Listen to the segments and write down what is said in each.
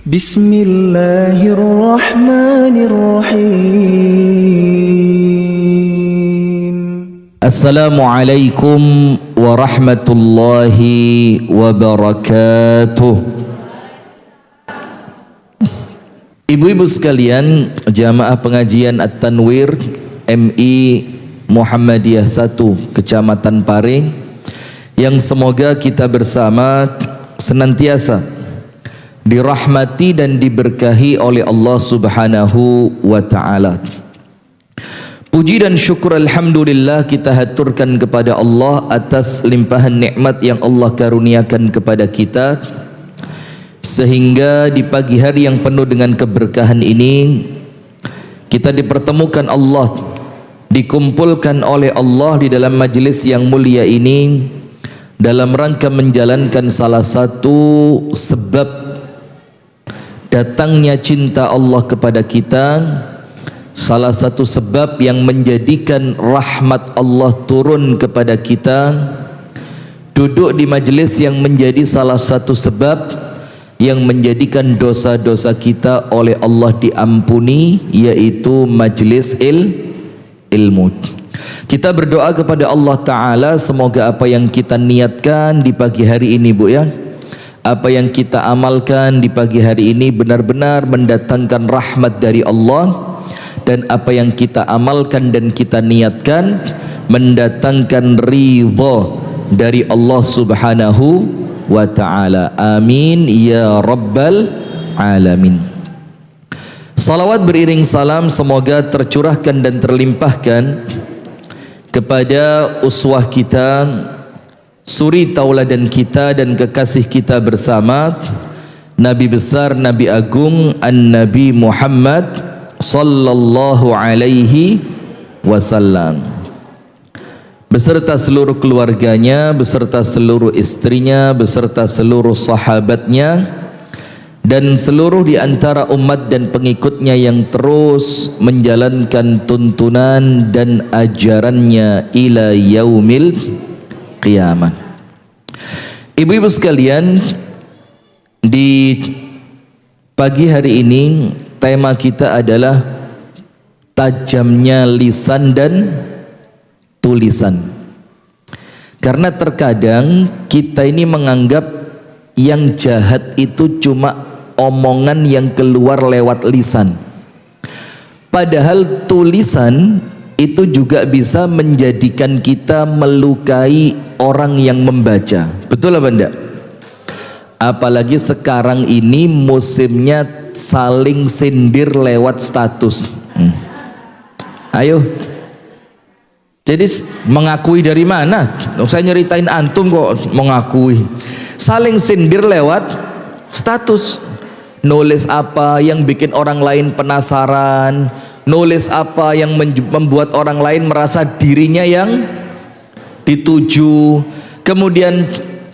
Bismillahirrahmanirrahim. Assalamualaikum warahmatullahi wabarakatuh. Ibu-ibu sekalian, jamaah pengajian At-Tanwir MI Muhammadiyah 1 Kecamatan Paring, yang semoga kita bersama senantiasa dirahmati dan diberkahi oleh Allah Subhanahu wa ta'ala. Puji dan syukur alhamdulillah kita haturkan kepada Allah atas limpahan nikmat yang Allah karuniakan kepada kita, sehingga di pagi hari yang penuh dengan keberkahan ini kita dipertemukan Allah, dikumpulkan oleh Allah di dalam majelis yang mulia ini dalam rangka menjalankan salah satu sebab datangnya cinta Allah kepada kita, salah satu sebab yang menjadikan rahmat Allah turun kepada kita, duduk di majelis yang menjadi salah satu sebab yang menjadikan dosa-dosa kita oleh Allah diampuni, yaitu majelis ilmu. Kita berdoa kepada Allah Ta'ala, semoga apa yang kita niatkan di pagi hari ini, Bu, ya, apa yang kita amalkan di pagi hari ini benar-benar mendatangkan rahmat dari Allah, dan apa yang kita amalkan dan kita niatkan mendatangkan ridha dari Allah Subhanahu wa ta'ala. Amin ya rabbal alamin. Salawat beriring salam semoga tercurahkan dan terlimpahkan kepada uswah kita, suri tauladan kita dan kekasih kita bersama, Nabi besar, Nabi agung, An-Nabi Muhammad sallallahu alaihi wasallam, beserta seluruh keluarganya, beserta seluruh istrinya, beserta seluruh sahabatnya, dan seluruh di antara umat dan pengikutnya yang terus menjalankan tuntunan dan ajarannya ila yaumil qiyamah. Ibu-ibu sekalian, di pagi hari ini tema kita adalah tajamnya lisan dan tulisan. Karena terkadang kita ini menganggap yang jahat itu cuma omongan yang keluar lewat lisan, padahal tulisan itu juga bisa menjadikan kita melukai orang yang membaca. Betul apa enggak? Apalagi sekarang ini musimnya saling sindir lewat status. Ayo, jadi mengakui dari mana? Saya nyeritain antum kok mengakui. Saling sindir lewat status. Nulis apa yang bikin orang lain penasaran, nulis apa yang membuat orang lain merasa dirinya yang dituju, kemudian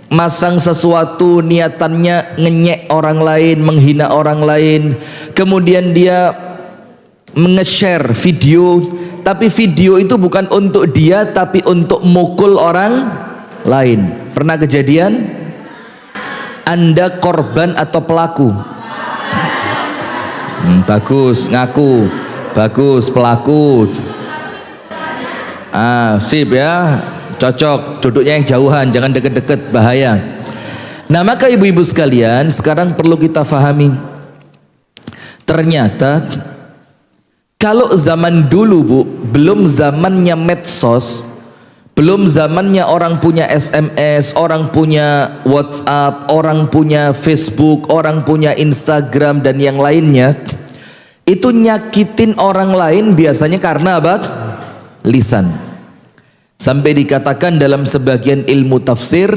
masang sesuatu niatannya ngenyek orang lain, menghina orang lain, kemudian dia nge-share video, tapi video itu bukan untuk dia tapi untuk mukul orang lain. Pernah kejadian? Anda korban atau pelaku? Bagus, ngaku. Bagus, pelaku. Sip ya, cocok. Duduknya yang jauhan, jangan deket-deket, bahaya. Nah, maka ibu-ibu sekalian, sekarang perlu kita fahami, ternyata kalau zaman dulu, Bu, belum zamannya medsos, belum zamannya orang punya SMS, orang punya WhatsApp, orang punya Facebook, orang punya Instagram dan yang lainnya, itu nyakitin orang lain biasanya karena apa? Lisan. Sampai dikatakan dalam sebagian ilmu tafsir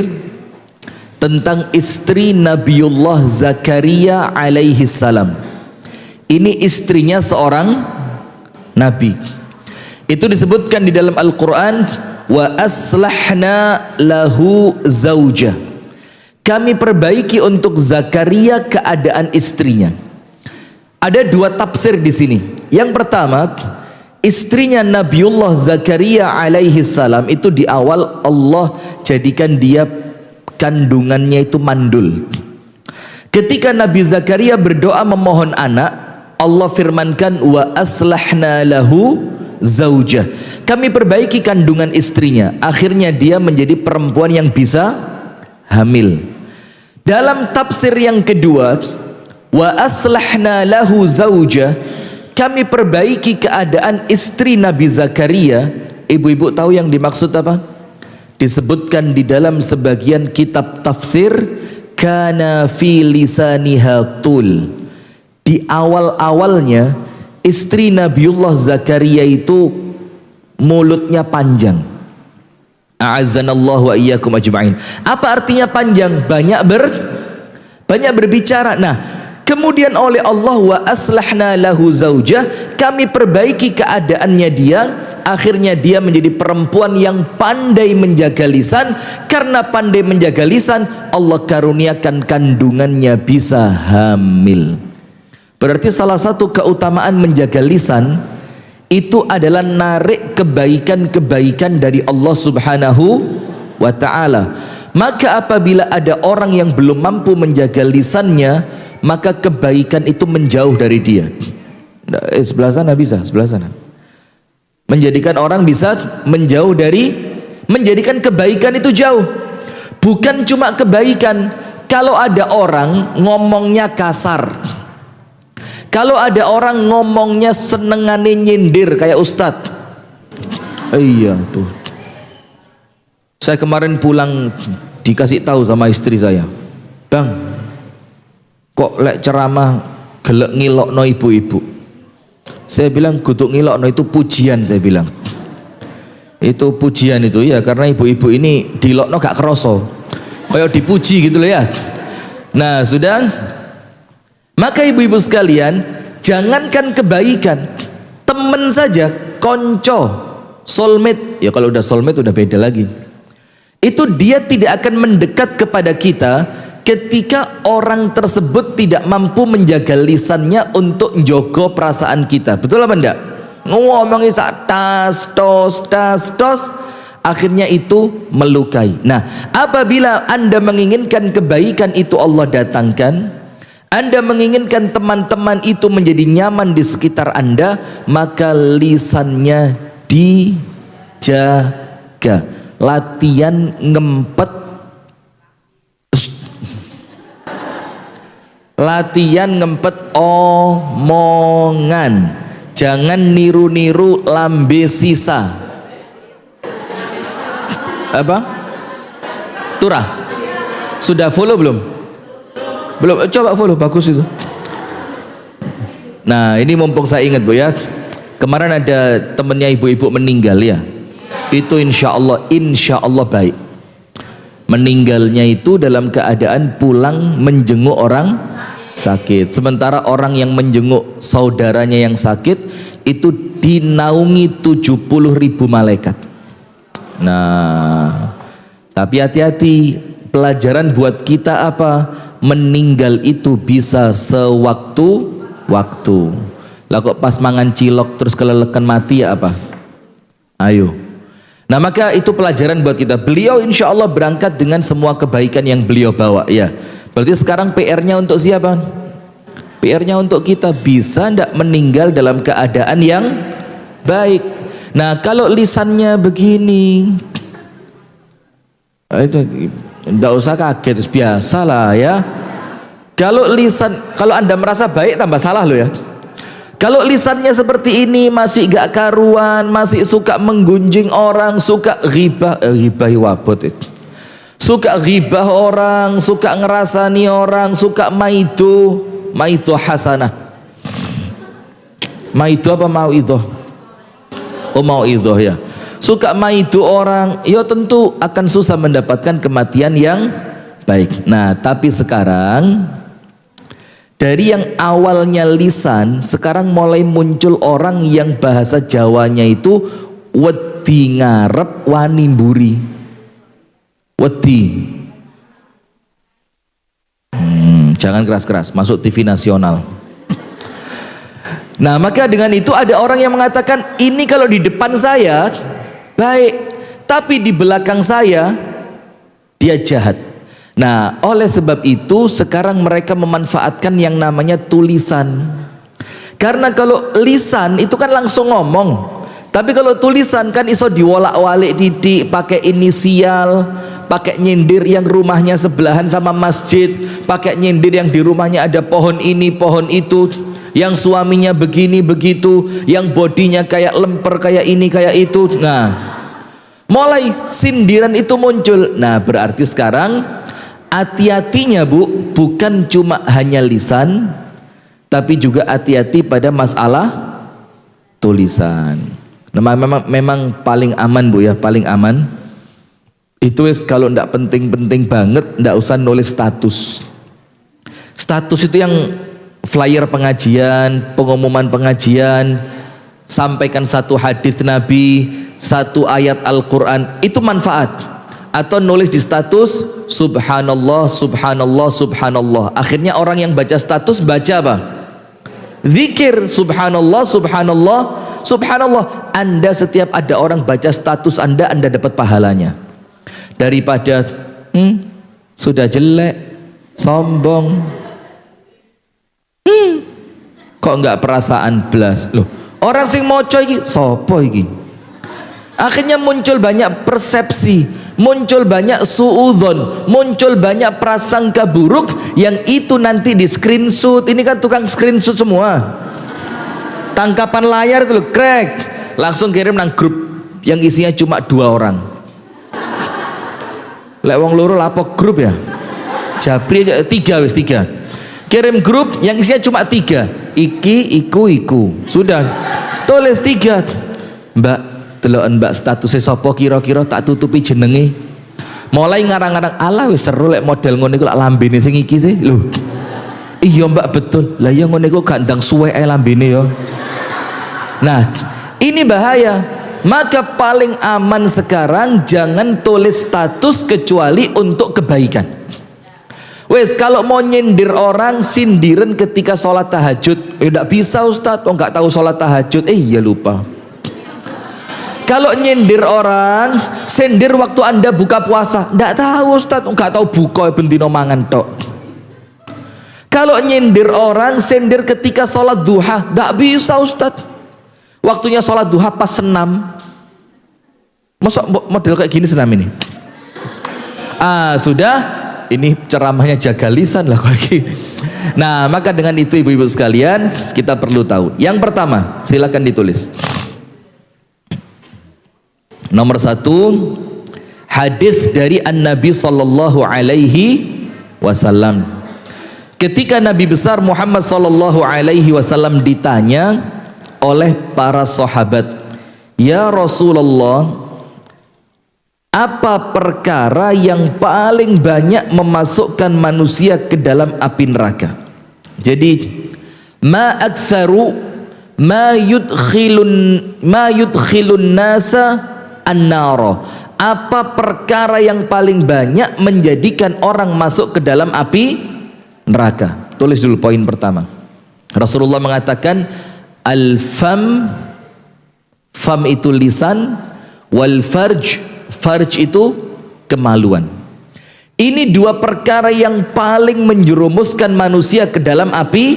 tentang istri Nabiullah Zakaria alaihi salam. Ini istrinya seorang nabi. Itu disebutkan di dalam Al-Quran, wa aslahna lahu zaujah. Kami perbaiki untuk Zakaria keadaan istrinya. Ada dua tafsir di sini. Yang pertama, istrinya Nabiullah Zakaria alaihi salam itu di awal Allah jadikan dia kandungannya itu mandul. Ketika Nabi Zakaria berdoa memohon anak, Allah firmankan wa aslahna lahu zaujah. Kami perbaiki kandungan istrinya, akhirnya dia menjadi perempuan yang bisa hamil. Dalam tafsir yang kedua, wa aslahna lahu zaujah, kami perbaiki keadaan istri Nabi Zakaria. Ibu-ibu tahu yang dimaksud apa? Disebutkan di dalam sebagian kitab tafsir, kana fi lisaniha tul. Di awal-awalnya istri Nabiullah Zakaria itu mulutnya panjang. A'azzanallahu wa iyyakum ajma'in. Apa artinya panjang? Banyak berbicara. Nah, kemudian oleh Allah wa aslahna lahu zaujah, kami perbaiki keadaannya dia, akhirnya dia menjadi perempuan yang pandai menjaga lisan. Karena pandai menjaga lisan, Allah karuniakan kandungannya bisa hamil. Berarti salah satu keutamaan menjaga lisan itu adalah narik kebaikan-kebaikan dari Allah Subhanahu wa ta'ala. Maka apabila ada orang yang belum mampu menjaga lisannya, maka kebaikan itu menjauh dari dia. Sebelah sana bisa, sebelah sana. Menjadikan orang bisa menjauh dari, menjadikan kebaikan itu jauh. Bukan cuma kebaikan, kalau ada orang ngomongnya kasar, kalau ada orang ngomongnya senengane nyindir kayak ustadz. Iya tuh. Saya kemarin pulang dikasih tahu sama istri saya, bang, kok lek ceramah gelek ngilokno ibu-ibu. Saya bilang kutuk ngilokno itu pujian, saya bilang. Itu pujian itu ya, karena ibu-ibu ini dilokno gak keroso. Kayak dipuji gitu loh ya. Nah, sudah. Maka ibu-ibu sekalian, jangankan kebaikan, temen saja, konco, soulmate. Ya kalau udah soulmate udah beda lagi. Itu dia tidak akan mendekat kepada kita ketika orang tersebut tidak mampu menjaga lisannya untuk menjaga perasaan kita. Betul apa enggak? Ngomongin tas tos, akhirnya itu melukai. Nah, apabila Anda menginginkan kebaikan itu Allah datangkan, Anda menginginkan teman-teman itu menjadi nyaman di sekitar Anda, maka lisannya dijaga. Latihan ngempet, latihan ngempet omongan. Jangan niru-niru lambe sisa. Apa? Turah. Sudah follow belum? Belum. Coba follow, bagus itu. Nah, ini mumpung saya ingat Bu ya, kemarin ada temennya ibu-ibu meninggal ya. Itu insya Allah baik. Meninggalnya itu dalam keadaan pulang menjenguk orang sakit. Sementara orang yang menjenguk saudaranya yang sakit itu dinaungi 70.000 malaikat. Nah, tapi hati-hati, pelajaran buat kita apa? Meninggal itu bisa sewaktu-waktu. Lah kok pas mangan cilok terus kelelekan mati ya apa? Ayo. Nah, maka itu pelajaran buat kita. Beliau insya Allah berangkat dengan semua kebaikan yang beliau bawa ya. Berarti sekarang PR-nya untuk siapa? PR-nya untuk kita, bisa ndak meninggal dalam keadaan yang baik. Nah, kalau lisannya begini, itu ndak usah kaget, biasalah ya. Kalau Anda merasa baik tambah salah loh ya. Kalau lisannya seperti ini, masih gak karuan, masih suka menggunjing orang, suka ghibah, wabot itu. Suka ghibah orang, suka ngerasani orang, suka maido hasanah. Maido apa mauidhah? Oh, mauidhah ya. Suka maido orang, ya tentu akan susah mendapatkan kematian yang baik. Nah, tapi sekarang dari yang awalnya lisan, sekarang mulai muncul orang yang bahasa Jawanya itu wedi ngarep wani mburi. Wedi. Jangan keras-keras, masuk TV nasional. Nah, maka dengan itu ada orang yang mengatakan, ini kalau di depan saya baik, tapi di belakang saya dia jahat. Nah, oleh sebab itu sekarang mereka memanfaatkan yang namanya tulisan. Karena kalau lisan itu kan langsung ngomong. Tapi kalau tulisan kan iso diwolak-walik titik, pakai inisial, pakai nyindir yang rumahnya sebelahan sama masjid, pakai nyindir yang di rumahnya ada pohon ini, pohon itu, yang suaminya begini begitu, yang bodinya kayak lemper, kayak ini, kayak itu. Nah, mulai sindiran itu muncul. Nah, berarti sekarang hati-hatinya Bu, bukan cuma hanya lisan, tapi juga hati-hati pada masalah tulisan. Nah, memang paling aman Bu ya, paling aman. Itu kalau ndak penting-penting banget, ndak usah nulis status. Status itu yang flyer pengajian, pengumuman pengajian, sampaikan satu hadis Nabi, satu ayat Al-Quran, itu manfaat. Atau nulis di status subhanallah, subhanallah, subhanallah. Akhirnya orang yang baca status baca apa? Zikir subhanallah, subhanallah, subhanallah. Anda setiap ada orang baca status Anda dapat pahalanya. Daripada sudah jelek, sombong, kok enggak perasaan belas. Loh, orang sing moco iki sopo iki? Akhirnya muncul banyak persepsi, muncul banyak suudzon, muncul banyak prasangka buruk yang itu nanti di screenshot. Ini kan tukang screenshot semua. Tangkapan layar itu loh, crack, langsung kirim nang grup yang isinya cuma 2 orang. Lek wong loro lapo grup ya? Jabri aja 3. Kirim grup yang isinya cuma 3. Iki, iku. Sudah. Tulis 3. Mbak, deloken Mbak statusnya sapa kira-kira, tak tutupi jenenge. Mulai ngarang-ngarang, ala wis seru lek model ngono iku lak lambene sing iki sih. Lho. Iya Mbak, betul. Lah ya ngono iku gak ndang suwe ae lambene ya. Nah, ini bahaya. Maka paling aman sekarang jangan tulis status kecuali untuk kebaikan. Wes, kalau mau nyindir orang, sindiran ketika sholat tahajud. Tidak bisa Ustadz, oh nggak tahu sholat tahajud. Iya lupa. Kalau nyindir orang, sindir waktu Anda buka puasa. Tidak tahu Ustadz, nggak tahu buka bendino mangan tok. Kalau nyindir orang, sindir ketika sholat duha. Tidak bisa Ustadz. Waktunya sholat duha pas senam. Masa model kayak gini senam ini? Sudah, ini ceramahnya jaga lisan lah kayak gini. Nah, maka dengan itu ibu-ibu sekalian, kita perlu tahu. Yang pertama, silakan ditulis. Nomor 1, hadis dari An-Nabi sallallahu alaihi wasallam. Ketika Nabi besar Muhammad sallallahu alaihi wasallam ditanya oleh para sahabat, "Ya Rasulullah, apa perkara yang paling banyak memasukkan manusia ke dalam api neraka?" Jadi, ma aktsaru ma yudkhilun nasa an-nara. Apa perkara yang paling banyak menjadikan orang masuk ke dalam api neraka? Tulis dulu poin pertama. Rasulullah mengatakan, al-fam itu lisan, wal farj itu kemaluan. Ini 2 perkara yang paling menjerumuskan manusia ke dalam api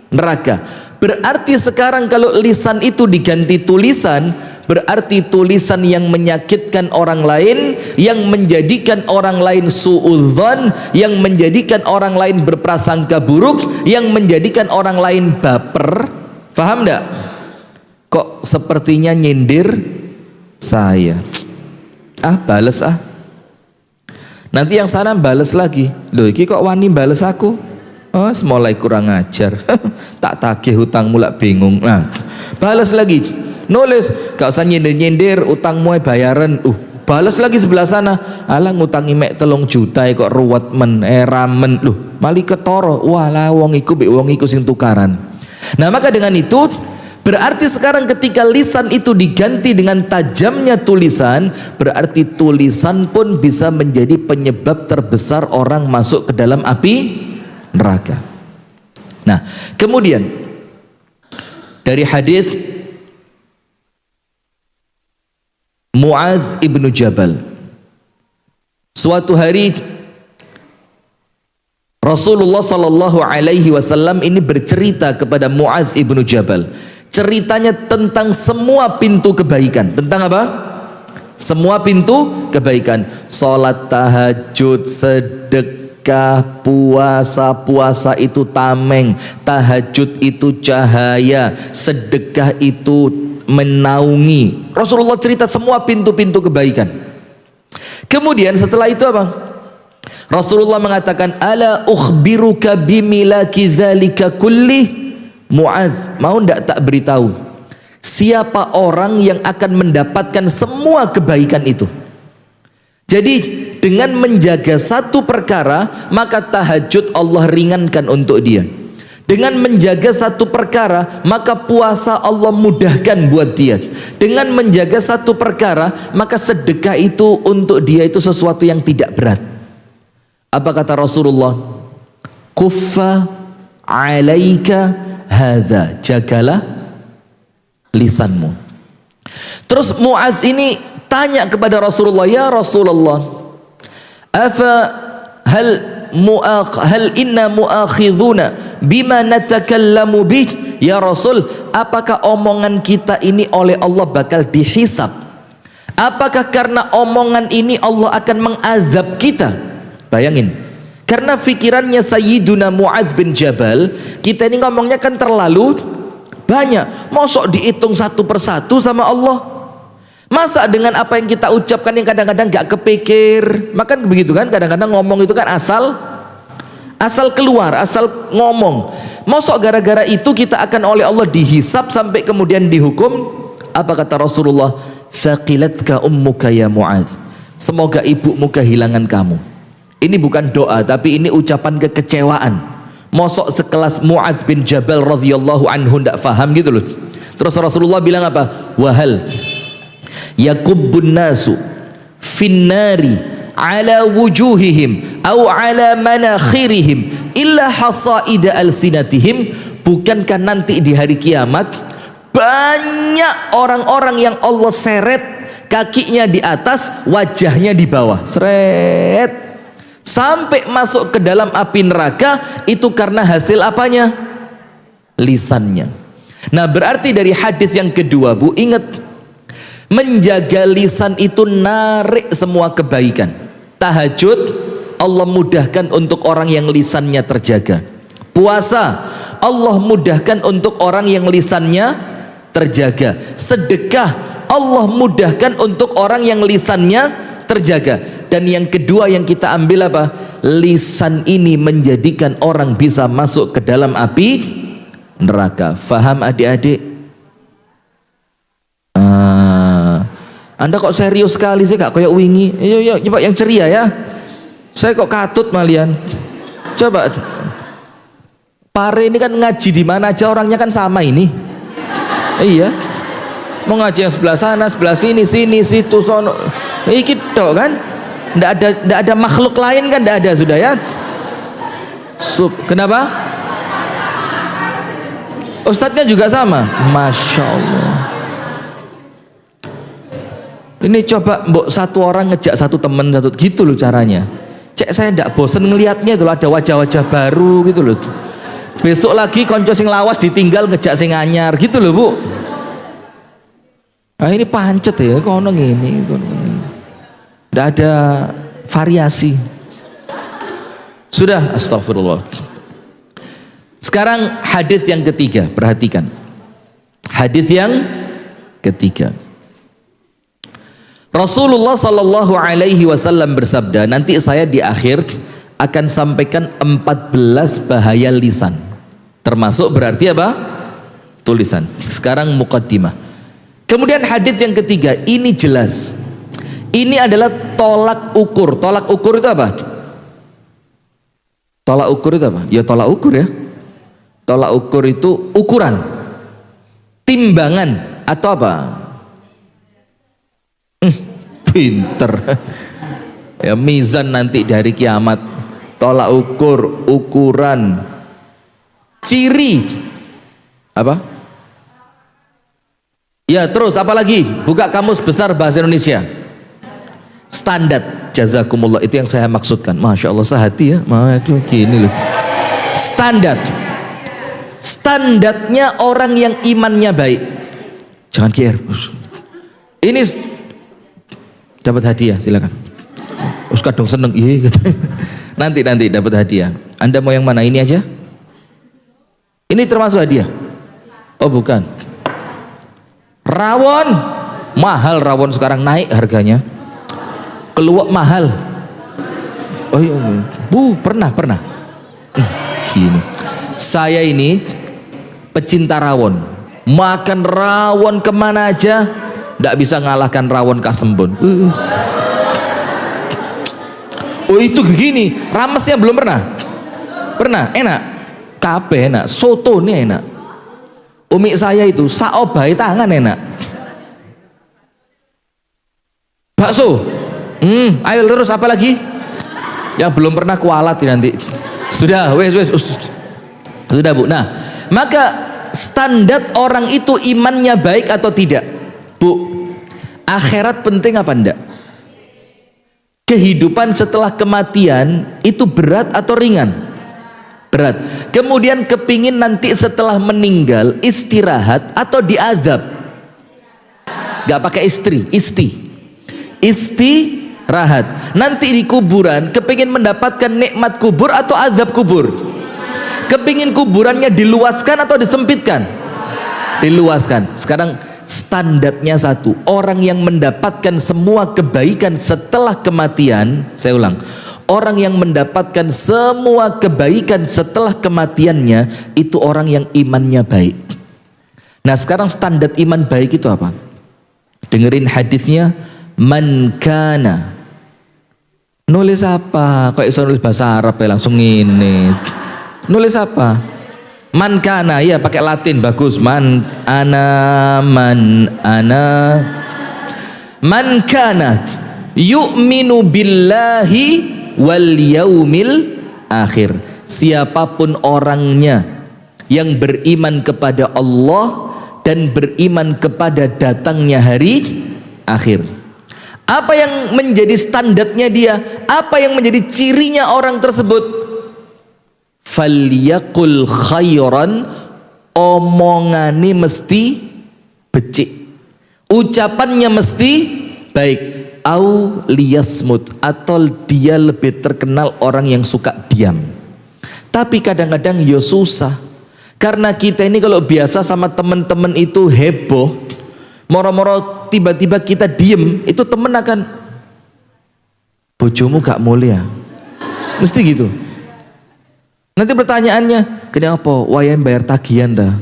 neraka. Berarti sekarang kalau lisan itu diganti tulisan, berarti tulisan yang menyakitkan orang lain, yang menjadikan orang lain suudzon, yang menjadikan orang lain berprasangka buruk, yang menjadikan orang lain baper. Faham enggak? Kok sepertinya nyindir saya. Bales nanti yang sana bales lagi. Loh iki kok wani bales aku? Oh, mulai kurang ajar. Tak tagih hutangmu lak bingung. Nah, bales lagi. Nulis, gak usah nyindir-nyindir, utangmu bayaran. Bales lagi sebelah sana. Alah ngutangi mek 3 juta kok ruwet men, ramen. Loh, mali ketoro. Walah wong iku mbek wong iku sing tukaran. Nah, maka dengan itu berarti sekarang ketika lisan itu diganti dengan tajamnya tulisan, berarti tulisan pun bisa menjadi penyebab terbesar orang masuk ke dalam api neraka. Nah, kemudian dari hadis Muadz ibnu Jabal, suatu hari Rasulullah sallallahu alaihi wasallam ini bercerita kepada Muadz ibnu Jabal. Ceritanya tentang semua pintu kebaikan. Tentang apa? Semua pintu kebaikan. Salat tahajud, sedekah, puasa. Puasa itu tameng, tahajud itu cahaya, sedekah itu menaungi. Rasulullah cerita semua pintu-pintu kebaikan. Kemudian setelah itu apa? Rasulullah mengatakan, ala ukhbiruka bimilaki dzalika kulli. Muadz, mau ndak tak beritahu siapa orang yang akan mendapatkan semua kebaikan itu? Jadi dengan menjaga satu perkara, maka tahajud Allah ringankan untuk dia. Dengan menjaga satu perkara, maka puasa Allah mudahkan buat dia. Dengan menjaga satu perkara, maka sedekah itu untuk dia itu sesuatu yang tidak berat. Apa kata Rasulullah? Kuffa alaika hadza, jagalah lisanmu. Terus Muadz ini tanya kepada Rasulullah, ya Rasulullah, hal inna muakhidhuna bima natakallamu bih? Ya Rasul, apakah omongan kita ini oleh Allah bakal dihisab? Apakah karena omongan ini Allah akan mengazab kita? Bayangin, karena pikirannya Sayyiduna Muadz bin Jabal, kita ini ngomongnya kan terlalu banyak. Mosok dihitung satu persatu sama Allah? Masa dengan apa yang kita ucapkan yang kadang-kadang gak kepikir? Makan begitu kan, kadang-kadang ngomong itu kan asal keluar, asal ngomong. Mosok gara-gara itu kita akan oleh Allah dihisab sampai kemudian dihukum? Apa kata Rasulullah? Thaqilatka ummuka ya Muadz, semoga ibumu kehilangan kamu. Ini bukan doa, tapi ini ucapan kekecewaan. Mosok sekelas Muadz bin Jabal radhiyallahu anhu ndak faham gitu loh. Terus Rasulullah bilang apa? Wahal yakubbun nasu finnari ala wujuhihim au ala manakhirihim illa hasaida alsinatihim. Bukankah nanti di hari kiamat banyak orang-orang yang Allah seret kakinya di atas, wajahnya di bawah, seret, sampai masuk ke dalam api neraka? Itu karena hasil apanya? Lisannya. Nah, berarti dari hadis yang kedua, Bu, ingat, menjaga lisan itu narik semua kebaikan. Tahajud Allah mudahkan untuk orang yang lisannya terjaga. Puasa Allah mudahkan untuk orang yang lisannya terjaga. Sedekah Allah mudahkan untuk orang yang lisannya terjaga. Dan yang kedua yang kita ambil apa? Lisan ini menjadikan orang bisa masuk ke dalam api neraka. Faham adik-adik? Anda kok serius sekali sih, kak kayak wingi? Yuk, coba yang ceria ya. Saya kok katut malian. Coba. Pare ini kan ngaji di mana aja orangnya kan sama ini. Iya. Mau ngaji yang sebelah sana, sebelah sini, situ, sono. Iki tok kan? Nggak ada makhluk lain kan? Nggak ada sudah ya. Kenapa? Ustadznya juga sama. Masya Allah. Ini coba mbok satu orang ngejak satu temen satu gitu loh caranya. Cek saya ndak bosen ngelihatnya itu, ada wajah-wajah baru gitu loh. Besok lagi konco sing lawas ditinggal ngejak sing anyar gitu loh, Bu. Nah ini pancet ya, kono ngene. Nggak ada variasi. Sudah, astagfirullah. Sekarang hadis yang ketiga, perhatikan. Hadis yang ketiga. Rasulullah sallallahu alaihi wasallam bersabda, nanti saya di akhir akan sampaikan 14 bahaya lisan. Termasuk berarti apa? Tulisan. Sekarang muqaddimah. Kemudian hadis yang ketiga, ini jelas. Ini adalah tolak ukur. Tolak ukur itu apa? Tolak ukur itu apa? Ya tolak ukur ya. Tolak ukur itu ukuran, timbangan atau apa? Pinter. Ya mizan nanti di hari kiamat. Tolak ukur, ukuran, ciri apa? Ya terus apa lagi? Buka kamus besar bahasa Indonesia. Standar. jazakumullah, itu yang saya maksudkan. Masya Allah, sehati ya. Itu gini loh. Standarnya orang yang imannya baik. Jangan kier. Ini dapat hadiah, silakan. Kadang seneng, iya. Nanti dapat hadiah. Anda mau yang mana? Ini aja? Ini termasuk hadiah? Oh bukan. Rawon, mahal rawon sekarang, naik harganya. Keluak mahal. Oh iya, pernah. Gini. Saya ini pecinta rawon. Makan rawon kemana aja, tidak bisa ngalahkan rawon Kasembon. Oh itu gini, ramesnya belum pernah, enak, kabeh enak, soto nih enak. Umi saya itu saobai tangan enak. Bakso, ayo terus apa lagi? Yang belum pernah kualat nanti. Sudah, wes, sudah Bu. Nah, maka standar orang itu imannya baik atau tidak, Bu? Akhirat penting apa enggak? Kehidupan setelah kematian itu berat atau ringan? Berat. Kemudian kepingin nanti setelah meninggal istirahat atau diazab? Gak pakai istirahat. Nanti di kuburan kepingin mendapatkan nikmat kubur atau azab kubur? Kepingin kuburannya diluaskan atau disempitkan? Diluaskan. Sekarang standarnya satu, orang yang mendapatkan semua kebaikan setelah kematian, saya ulang, orang yang mendapatkan semua kebaikan setelah kematiannya itu orang yang imannya baik. Nah sekarang standar iman baik itu apa? Dengerin hadisnya, man kana. Nulis apa? Kok bisa nulis bahasa Arab ya langsung ini? Nulis apa? Man kana, ya pakai Latin bagus. Man kana yu'minu billahi wal yaumil akhir. Siapapun orangnya yang beriman kepada Allah dan beriman kepada datangnya hari akhir. Apa yang menjadi standarnya dia? Apa yang menjadi cirinya orang tersebut? Falyaqul khairan, omongane mesti becik, ucapannya mesti baik, au liyasmut, atau dia lebih terkenal orang yang suka diam. Tapi kadang-kadang ya susah, karena kita ini kalau biasa sama teman-teman itu heboh, moro-moro tiba-tiba kita diem, itu temen akan, bojomu gak mulia, mesti gitu. Nanti pertanyaannya, kini apa? Wayahe bayar tagihan dah?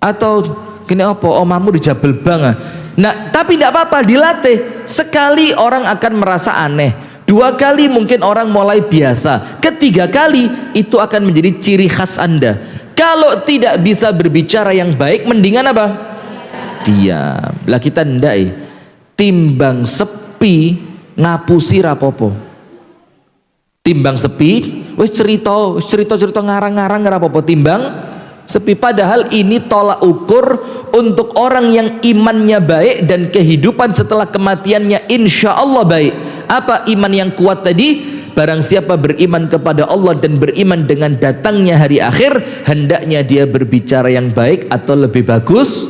Atau kini apa? Omamu dijabel bang. Nah, tapi tidak apa-apa, dilatih. Sekali orang akan merasa aneh, 2 kali mungkin orang mulai biasa, 3 kali itu akan menjadi ciri khas Anda. Kalau tidak bisa berbicara yang baik, mendingan apa? Diam. Lah kita ndak, timbang sepi ngapusi rapopo. Timbang sepi wis cerita ngarang-ngarang apa-apa, timbang sepi. Padahal ini tolak ukur untuk orang yang imannya baik dan kehidupan setelah kematiannya insya Allah baik. Apa iman yang kuat tadi? Barang siapa beriman kepada Allah dan beriman dengan datangnya hari akhir, hendaknya dia berbicara yang baik atau lebih bagus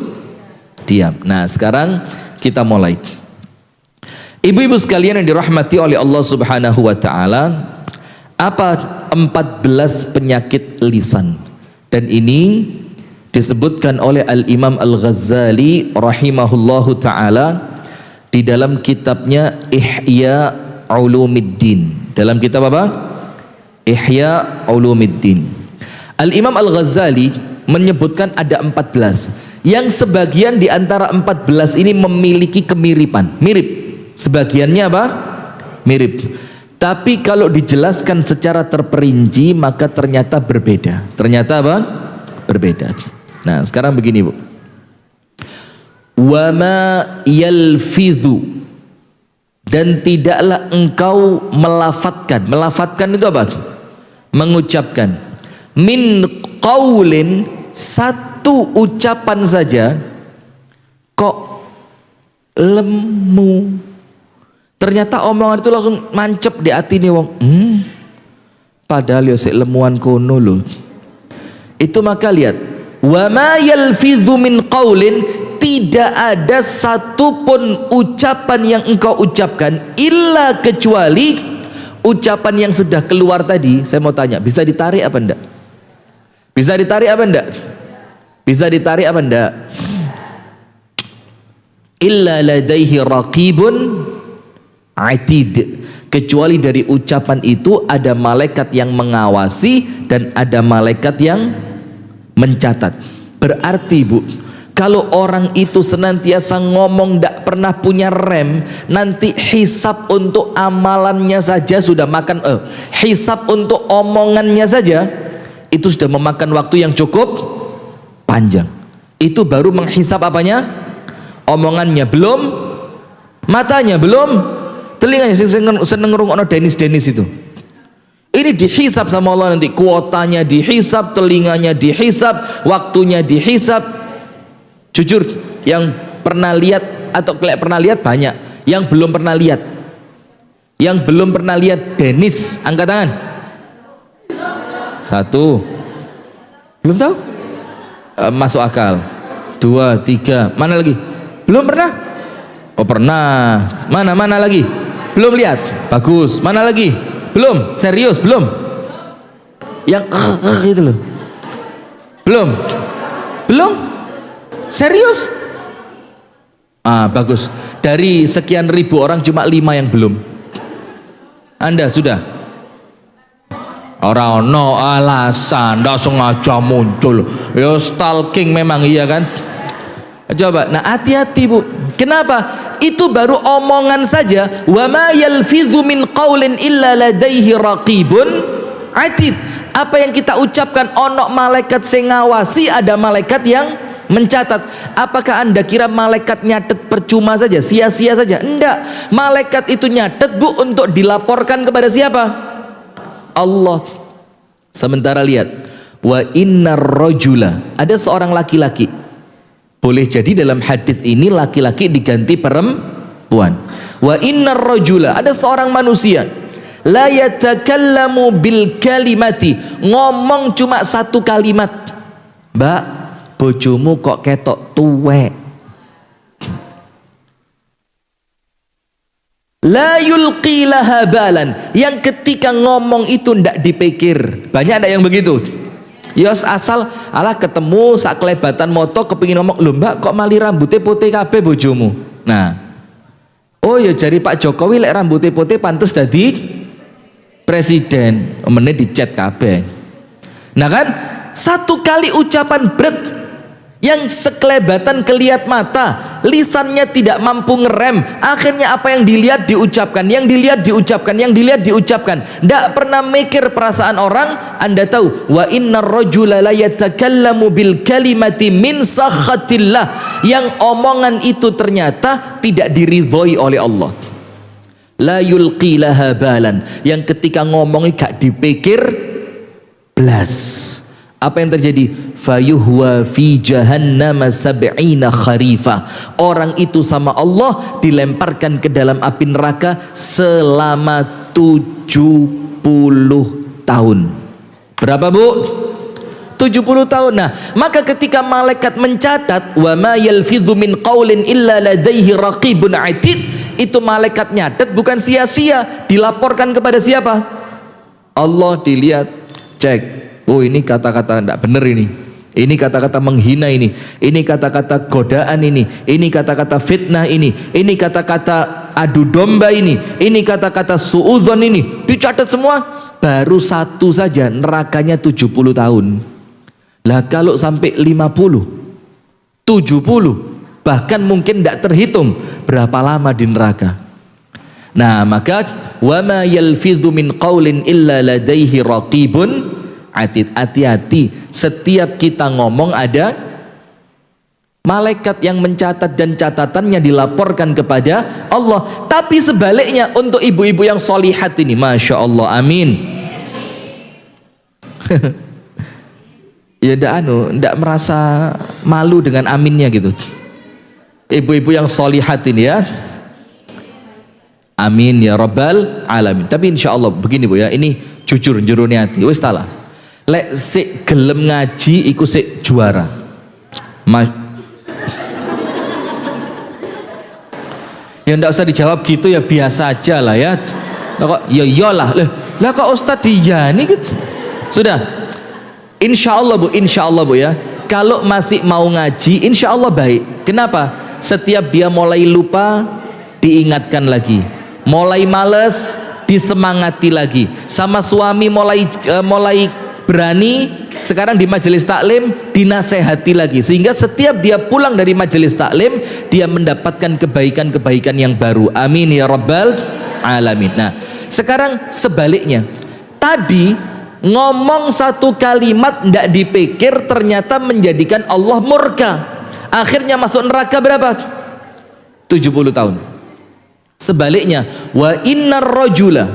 diam. Nah sekarang kita mulai. Ibu-ibu sekalian yang dirahmati oleh Allah Subhanahu wa ta'ala, apa 14 penyakit lisan? Dan ini disebutkan oleh Al-Imam Al-Ghazali rahimahullahu ta'ala di dalam kitabnya Ihya Ulumiddin. Dalam kitab apa? Ihya Ulumiddin. Al-Imam Al-Ghazali menyebutkan ada 14, yang sebagian di antara 14 ini memiliki kemiripan, mirip. Sebagiannya apa? Mirip. Tapi kalau dijelaskan secara terperinci maka ternyata berbeda. Ternyata apa? Berbeda. Nah sekarang begini Bu. Wama yalfidhu, dan tidaklah engkau melafatkan. Melafatkan itu apa? Mengucapkan. Min qaulin, satu ucapan saja, kok lemu, Ternyata omongan itu langsung mancep di hati nih wong. Padahal yo sik lemuan kono lho. Itu maka lihat, wa ma yalfidhu min qaulin, tidak ada satupun ucapan yang engkau ucapkan illa kecuali ucapan yang sudah keluar tadi. Saya mau tanya, bisa ditarik apa enggak? Bisa ditarik apa enggak? Bisa ditarik apa enggak? Illa ladaihi raqibun atid, kecuali dari ucapan itu ada malaikat yang mengawasi dan ada malaikat yang mencatat. Berarti Bu, kalau orang itu senantiasa ngomong tidak pernah punya rem, nanti hisab untuk amalannya saja sudah makan hisab untuk omongannya saja itu sudah memakan waktu yang cukup panjang. Itu baru menghisab apanya? Omongannya, belum matanya, belum telinganya. Seneng ngrungokno Denis itu. Ini dihisab sama Allah nanti, kuotanya dihisab, telinganya dihisab, waktunya dihisab. Jujur, yang pernah lihat atau pernah lihat banyak, yang belum pernah lihat. Yang belum pernah lihat Denis, angkat tangan. 1. Belum tahu? Masuk akal. 2, 3, mana lagi? Belum pernah? Oh pernah. Mana lagi? Belum lihat? Bagus. Mana lagi? Belum? Serius? Belum? Yang gitu loh. Belum? Belum? Serius? Bagus. Dari sekian ribu orang cuma 5 yang belum. Anda sudah? Orang no alasan, ndak sengaja muncul. Ya stalking memang, iya kan? Coba, nah hati-hati Bu. Kenapa? Itu baru omongan saja. Wa ma yalfidhu min qaulin illa ladaihi raqibun atid. Apa yang kita ucapkan ono malaikat sing ngawasi, ada malaikat yang mencatat. Apakah Anda kira malaikat nyatet percuma saja, sia-sia saja? Enggak. Malaikat itu nyatet Bu untuk dilaporkan kepada siapa? Allah. Sementara lihat, wa innar rajula, ada seorang laki-laki. Boleh jadi dalam hadis ini laki-laki diganti perempuan. Wa innar rajula, ada seorang manusia, la yatakallamu bil kalimati, ngomong cuma satu kalimat. Mbak, bojomu kok ketok tuwek. La yulqi laha balan, yang ketika ngomong itu ndak dipikir. Banyak ada yang begitu. Ya asal alah ketemu sak kelebatan moto kepingin ngomong, lho mbak kok mali rambutnya putih kabeh bojomu. Nah, oh ya jari Pak Jokowi lek rambutnya putih pantes dadi presiden. Meneh dicet kabeh. Nah kan, satu kali ucapan bret yang sekelebatan kelihat mata, lisannya tidak mampu ngerem, akhirnya apa yang dilihat diucapkan, yang dilihat diucapkan, yang dilihat diucapkan, tidak pernah mikir perasaan orang. Anda tahu, wa innar rajula la yatakallamu bil kalimati min sakhatillah, yang omongan itu ternyata tidak diridhoi oleh Allah. La yulqi laha balan, yang ketika ngomongnya gak dipikir belas. Apa yang terjadi? Fayuhwa fi jahannam sab'ina kharifa. Orang itu sama Allah dilemparkan ke dalam api neraka selama 70 tahun. Berapa Bu? 70 tahun. Nah, maka ketika malaikat mencatat wa ma yalfidhu min qaulin illa ladaihi raqibun atid, itu malaikat nyatet bukan sia-sia, dilaporkan kepada siapa? Allah. Dilihat, cek. Oh ini kata-kata tidak benar ini kata-kata menghina ini kata-kata godaan ini kata-kata fitnah ini kata-kata adu domba ini kata-kata suudzon ini, dicatat semua. Baru satu saja nerakanya 70 tahun. Lah kalau sampai 50, 70, bahkan mungkin tidak terhitung berapa lama di neraka. Nah maka wa ma yalfidhu min qaulin illa ladaihi raqibun atid. Hati-hati, setiap kita ngomong ada malaikat yang mencatat dan catatannya dilaporkan kepada Allah. Tapi sebaliknya untuk ibu-ibu yang solihat ini, masya Allah, amin. Ya ndak merasa malu dengan aminnya gitu. Ibu-ibu yang solihat ini ya, Amin ya rabbal alamin. Tapi insya Allah begini Bu ya, ini jujur jurune hati. Wis talah. Lek sik gelem ngaji iku sik juara. Ya ndak usah dijawab gitu ya, biasa aja lah ya. Lah kok ya iyalah. Lah kok Ustaz Diyani gitu. Sudah. Insya Allah Bu ya. Kalau masih mau ngaji, insya Allah baik. Kenapa? Setiap dia mulai lupa, diingatkan lagi. Mulai males, disemangati lagi. Sama suami mulai berani, sekarang di majelis taklim dinasehati lagi. Sehingga setiap dia pulang dari majelis taklim, dia mendapatkan kebaikan-kebaikan yang baru. Amin ya rabbal alamin. Nah, sekarang sebaliknya. Tadi ngomong satu kalimat ndak dipikir, ternyata menjadikan Allah murka. Akhirnya masuk neraka berapa? 70 tahun. Sebaliknya, wa innar rajula,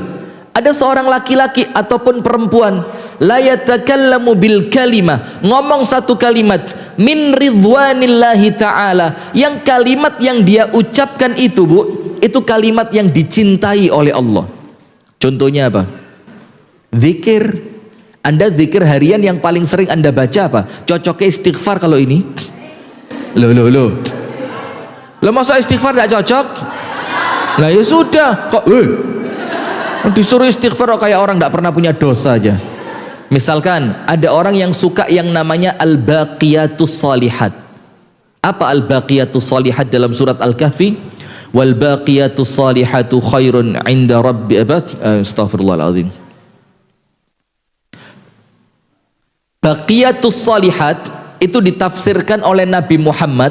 ada seorang laki-laki ataupun perempuan, la yatakallamu bil kalimah, ngomong satu kalimat min ridwanillahi ta'ala, yang kalimat yang dia ucapkan itu Bu, itu kalimat yang dicintai oleh Allah. Contohnya apa? Zikir. Anda zikir harian yang paling sering Anda baca apa? Cocoknya istighfar kalau ini? Loh masa istighfar tidak cocok? Lah ya sudah kok disuruh istighfar kayak orang tidak pernah punya dosa aja. Misalkan ada orang yang suka yang namanya al-baqiyatus salihat. Apa al-baqiyatus salihat dalam surat Al-Kahfi? Wal baqiyatus salihatu khairun 'inda rabbi astaghfirullahalazim. Baqiyatus salihat itu ditafsirkan oleh Nabi Muhammad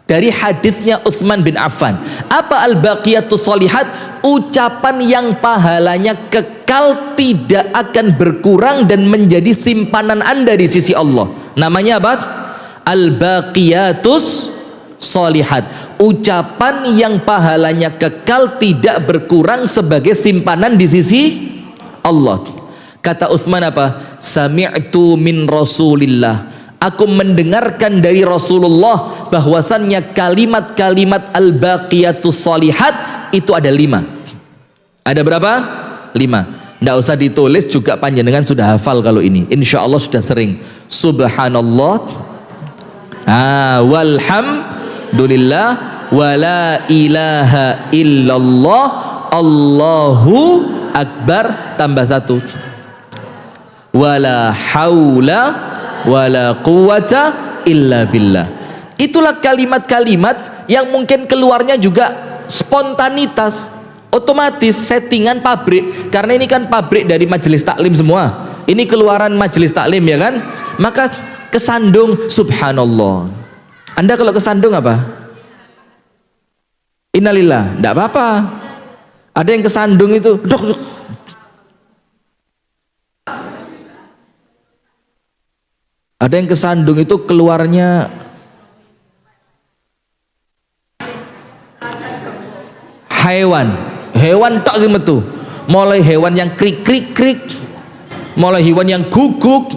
dari hadisnya Utsman bin Affan. Apa al-baqiyatus salihat? Ucapan yang pahalanya kekal, tidak akan berkurang dan menjadi simpanan Anda di sisi Allah. Namanya apa? Al-baqiyatus salihat. Ucapan yang pahalanya kekal, tidak berkurang sebagai simpanan di sisi Allah. Kata Utsman apa? Sami'tu min Rasulillah, aku mendengarkan dari Rasulullah bahwasannya kalimat-kalimat al-baqiyatus salihat itu ada 5. Ada berapa? 5. Nggak usah ditulis juga, panjenengan sudah hafal kalau ini. Insya Allah sudah sering. Subhanallah, walhamdulillah, wala ilaha illallah, Allahu akbar, tambah 1. Wala haula wala quwata illa billah. Itulah kalimat-kalimat yang mungkin keluarnya juga spontanitas, otomatis, settingan pabrik. Karena ini kan pabrik dari majelis taklim semua. Ini keluaran majelis taklim ya kan? Maka kesandung subhanallah. Anda kalau kesandung apa? Innalillah, enggak apa-apa. Ada yang kesandung itu dok. Ada yang kesandung itu keluarnya hewan tak sih metu. Mulai hewan yang krik, mulai hewan yang guguk,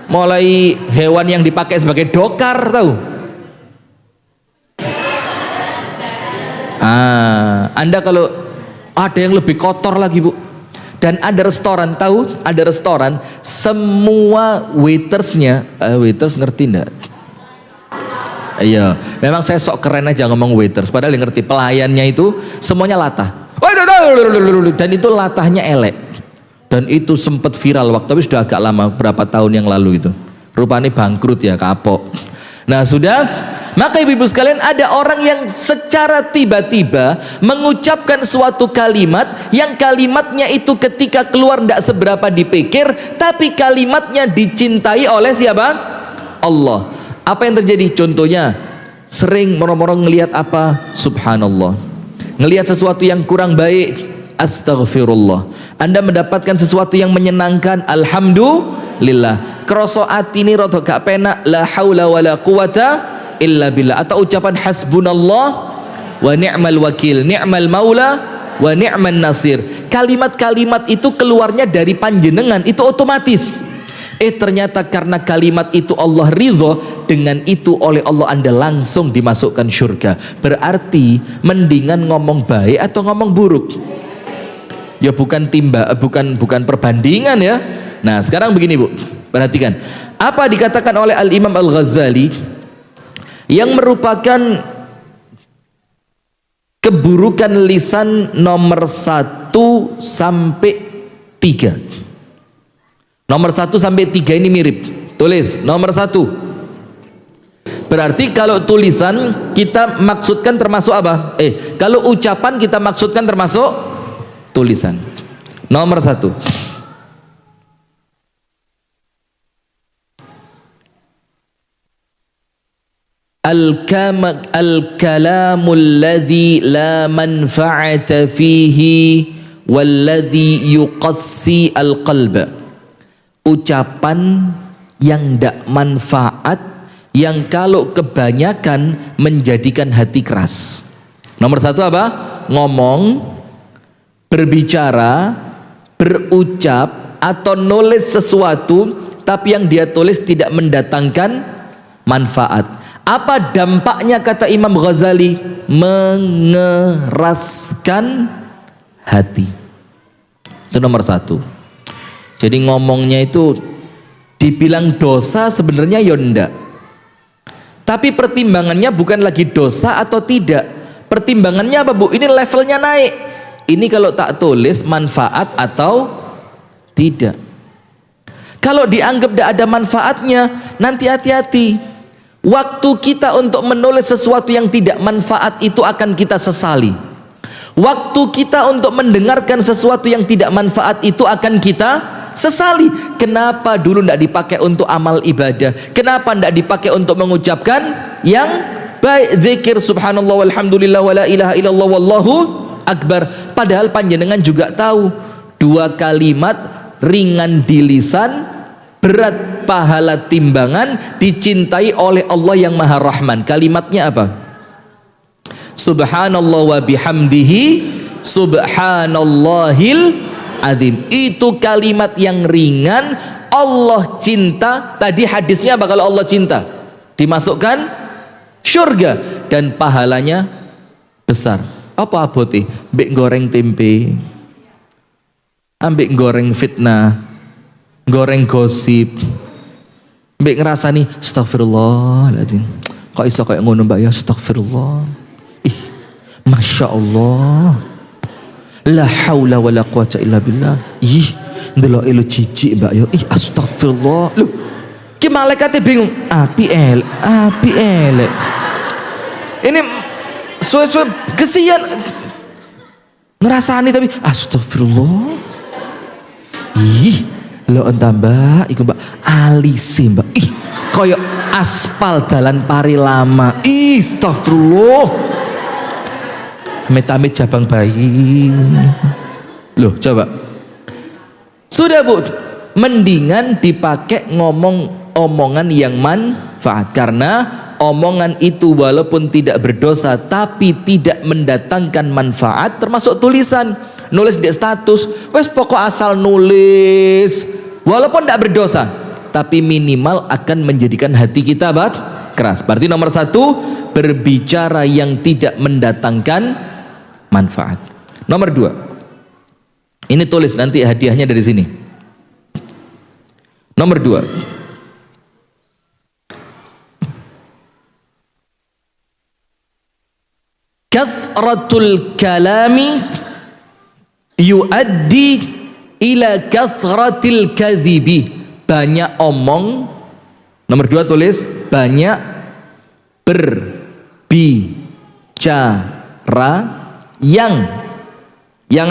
mulai hewan yang dipakai sebagai dokar, tahu? Anda kalau ada yang lebih kotor lagi Bu. Dan ada restoran, tahu? Ada restoran semua waitersnya, waiters ngerti enggak? Iya, memang saya sok keren aja ngomong waiters, padahal yang ngerti pelayannya itu semuanya latah. Dan itu latahnya elek. Dan itu sempat viral waktu, tapi sudah agak lama, berapa tahun yang lalu itu. Rupanya bangkrut ya, kapok. Nah sudah, maka ibu-ibu sekalian, ada orang yang secara tiba-tiba mengucapkan suatu kalimat yang kalimatnya itu ketika keluar tidak seberapa dipikir, tapi kalimatnya dicintai oleh siapa? Allah. Apa yang terjadi? Contohnya, sering moro-moro ngelihat apa? Subhanallah. Ngelihat sesuatu yang kurang baik, astaghfirullah. Anda mendapatkan sesuatu yang menyenangkan, alhamdulillah. Kroso ati ini roto gak penak, la haula wala quwata illa billah. Atau ucapan hasbunallah wa ni'mal wakil, ni'mal maula wa ni'man nasir. Kalimat-kalimat itu keluarnya dari panjenengan, itu otomatis. Ternyata karena kalimat itu Allah ridho, dengan itu oleh Allah Anda langsung dimasukkan surga. Berarti mendingan ngomong baik atau ngomong buruk? ya bukan perbandingan ya. Nah, sekarang begini Bu, perhatikan. Apa dikatakan oleh Al-Imam Al-Ghazali yang merupakan keburukan lisan nomor 1 sampai 3. Nomor 1 sampai 3 ini mirip. Tulis nomor 1. Berarti kalau tulisan kita maksudkan termasuk apa? Kalau ucapan kita maksudkan termasuk tulisan. Nomor 1. Al-kalamul ladzi la manfa'ata fihi walladzi yuqassi al-qalb. Ucapan yang tidak manfaat, yang kalau kebanyakan menjadikan hati keras. Nomor 1 apa? Ngomong, berbicara, berucap atau nulis sesuatu tapi yang dia tulis tidak mendatangkan manfaat. Apa dampaknya kata Imam Ghazali? Mengeraskan hati. Itu nomor 1. Jadi ngomongnya itu dibilang dosa sebenarnya ya enggak. Tapi pertimbangannya bukan lagi dosa atau tidak. Pertimbangannya apa Bu? Ini levelnya naik. Ini kalau tak tulis manfaat atau tidak. Kalau dianggap tidak ada manfaatnya, nanti hati-hati. Waktu kita untuk menulis sesuatu yang tidak manfaat itu akan kita sesali. Waktu kita untuk mendengarkan sesuatu yang tidak manfaat itu akan kita sesali. Kenapa dulu tidak dipakai untuk amal ibadah? Kenapa tidak dipakai untuk mengucapkan yang baik, zikir subhanallah walhamdulillah wala ilaha illallah wallahu akbar? Padahal panjenengan juga tahu 2 kalimat ringan di lisan, berat pahala timbangan, dicintai oleh Allah yang Maha Rahman. Kalimatnya apa? Subhanallah wa bihamdihi subhanallahil azim. Itu kalimat yang ringan. Allah cinta. Tadi hadisnya apa? Kalau Allah cinta dimasukkan surga dan pahalanya besar. Apa abote? Mbek goreng tempe, ambek goreng fitnah, goreng gosip, mbek ngerasani astagfirullahaladzim, kok iso kayak ngono Mbak ya, astagfirullah, ih masya Allah, la haula wala quwata illa billah, ih ndelok elu jijik Mbak ya, ih astagfirullah. Loh, ki malaikate bingung, api elek. Ini suwe-suwe kesian ngerasani tapi astagfirullah. Ih, lo entah Mbak, iku Mbak alise Mbak. Ih, koyo aspal dalan pari lama. Ih, astagfirullah. Amit-amit jabang bayi. Loh, coba. Sudah Bu, mendingan dipakai ngomong omongan yang manfaat, karena omongan itu walaupun tidak berdosa tapi tidak mendatangkan manfaat, termasuk tulisan. Nulis di status, wes pokok asal nulis, walaupun tidak berdosa, tapi minimal akan menjadikan hati kita keras. Berarti nomor 1, berbicara yang tidak mendatangkan manfaat. Nomor 2, ini tulis nanti hadiahnya dari sini. Nomor 2, kathratul kalami yuaddi ila kathratil kadhibi. Banyak omong. Nomor 2 tulis, banyak berbicara yang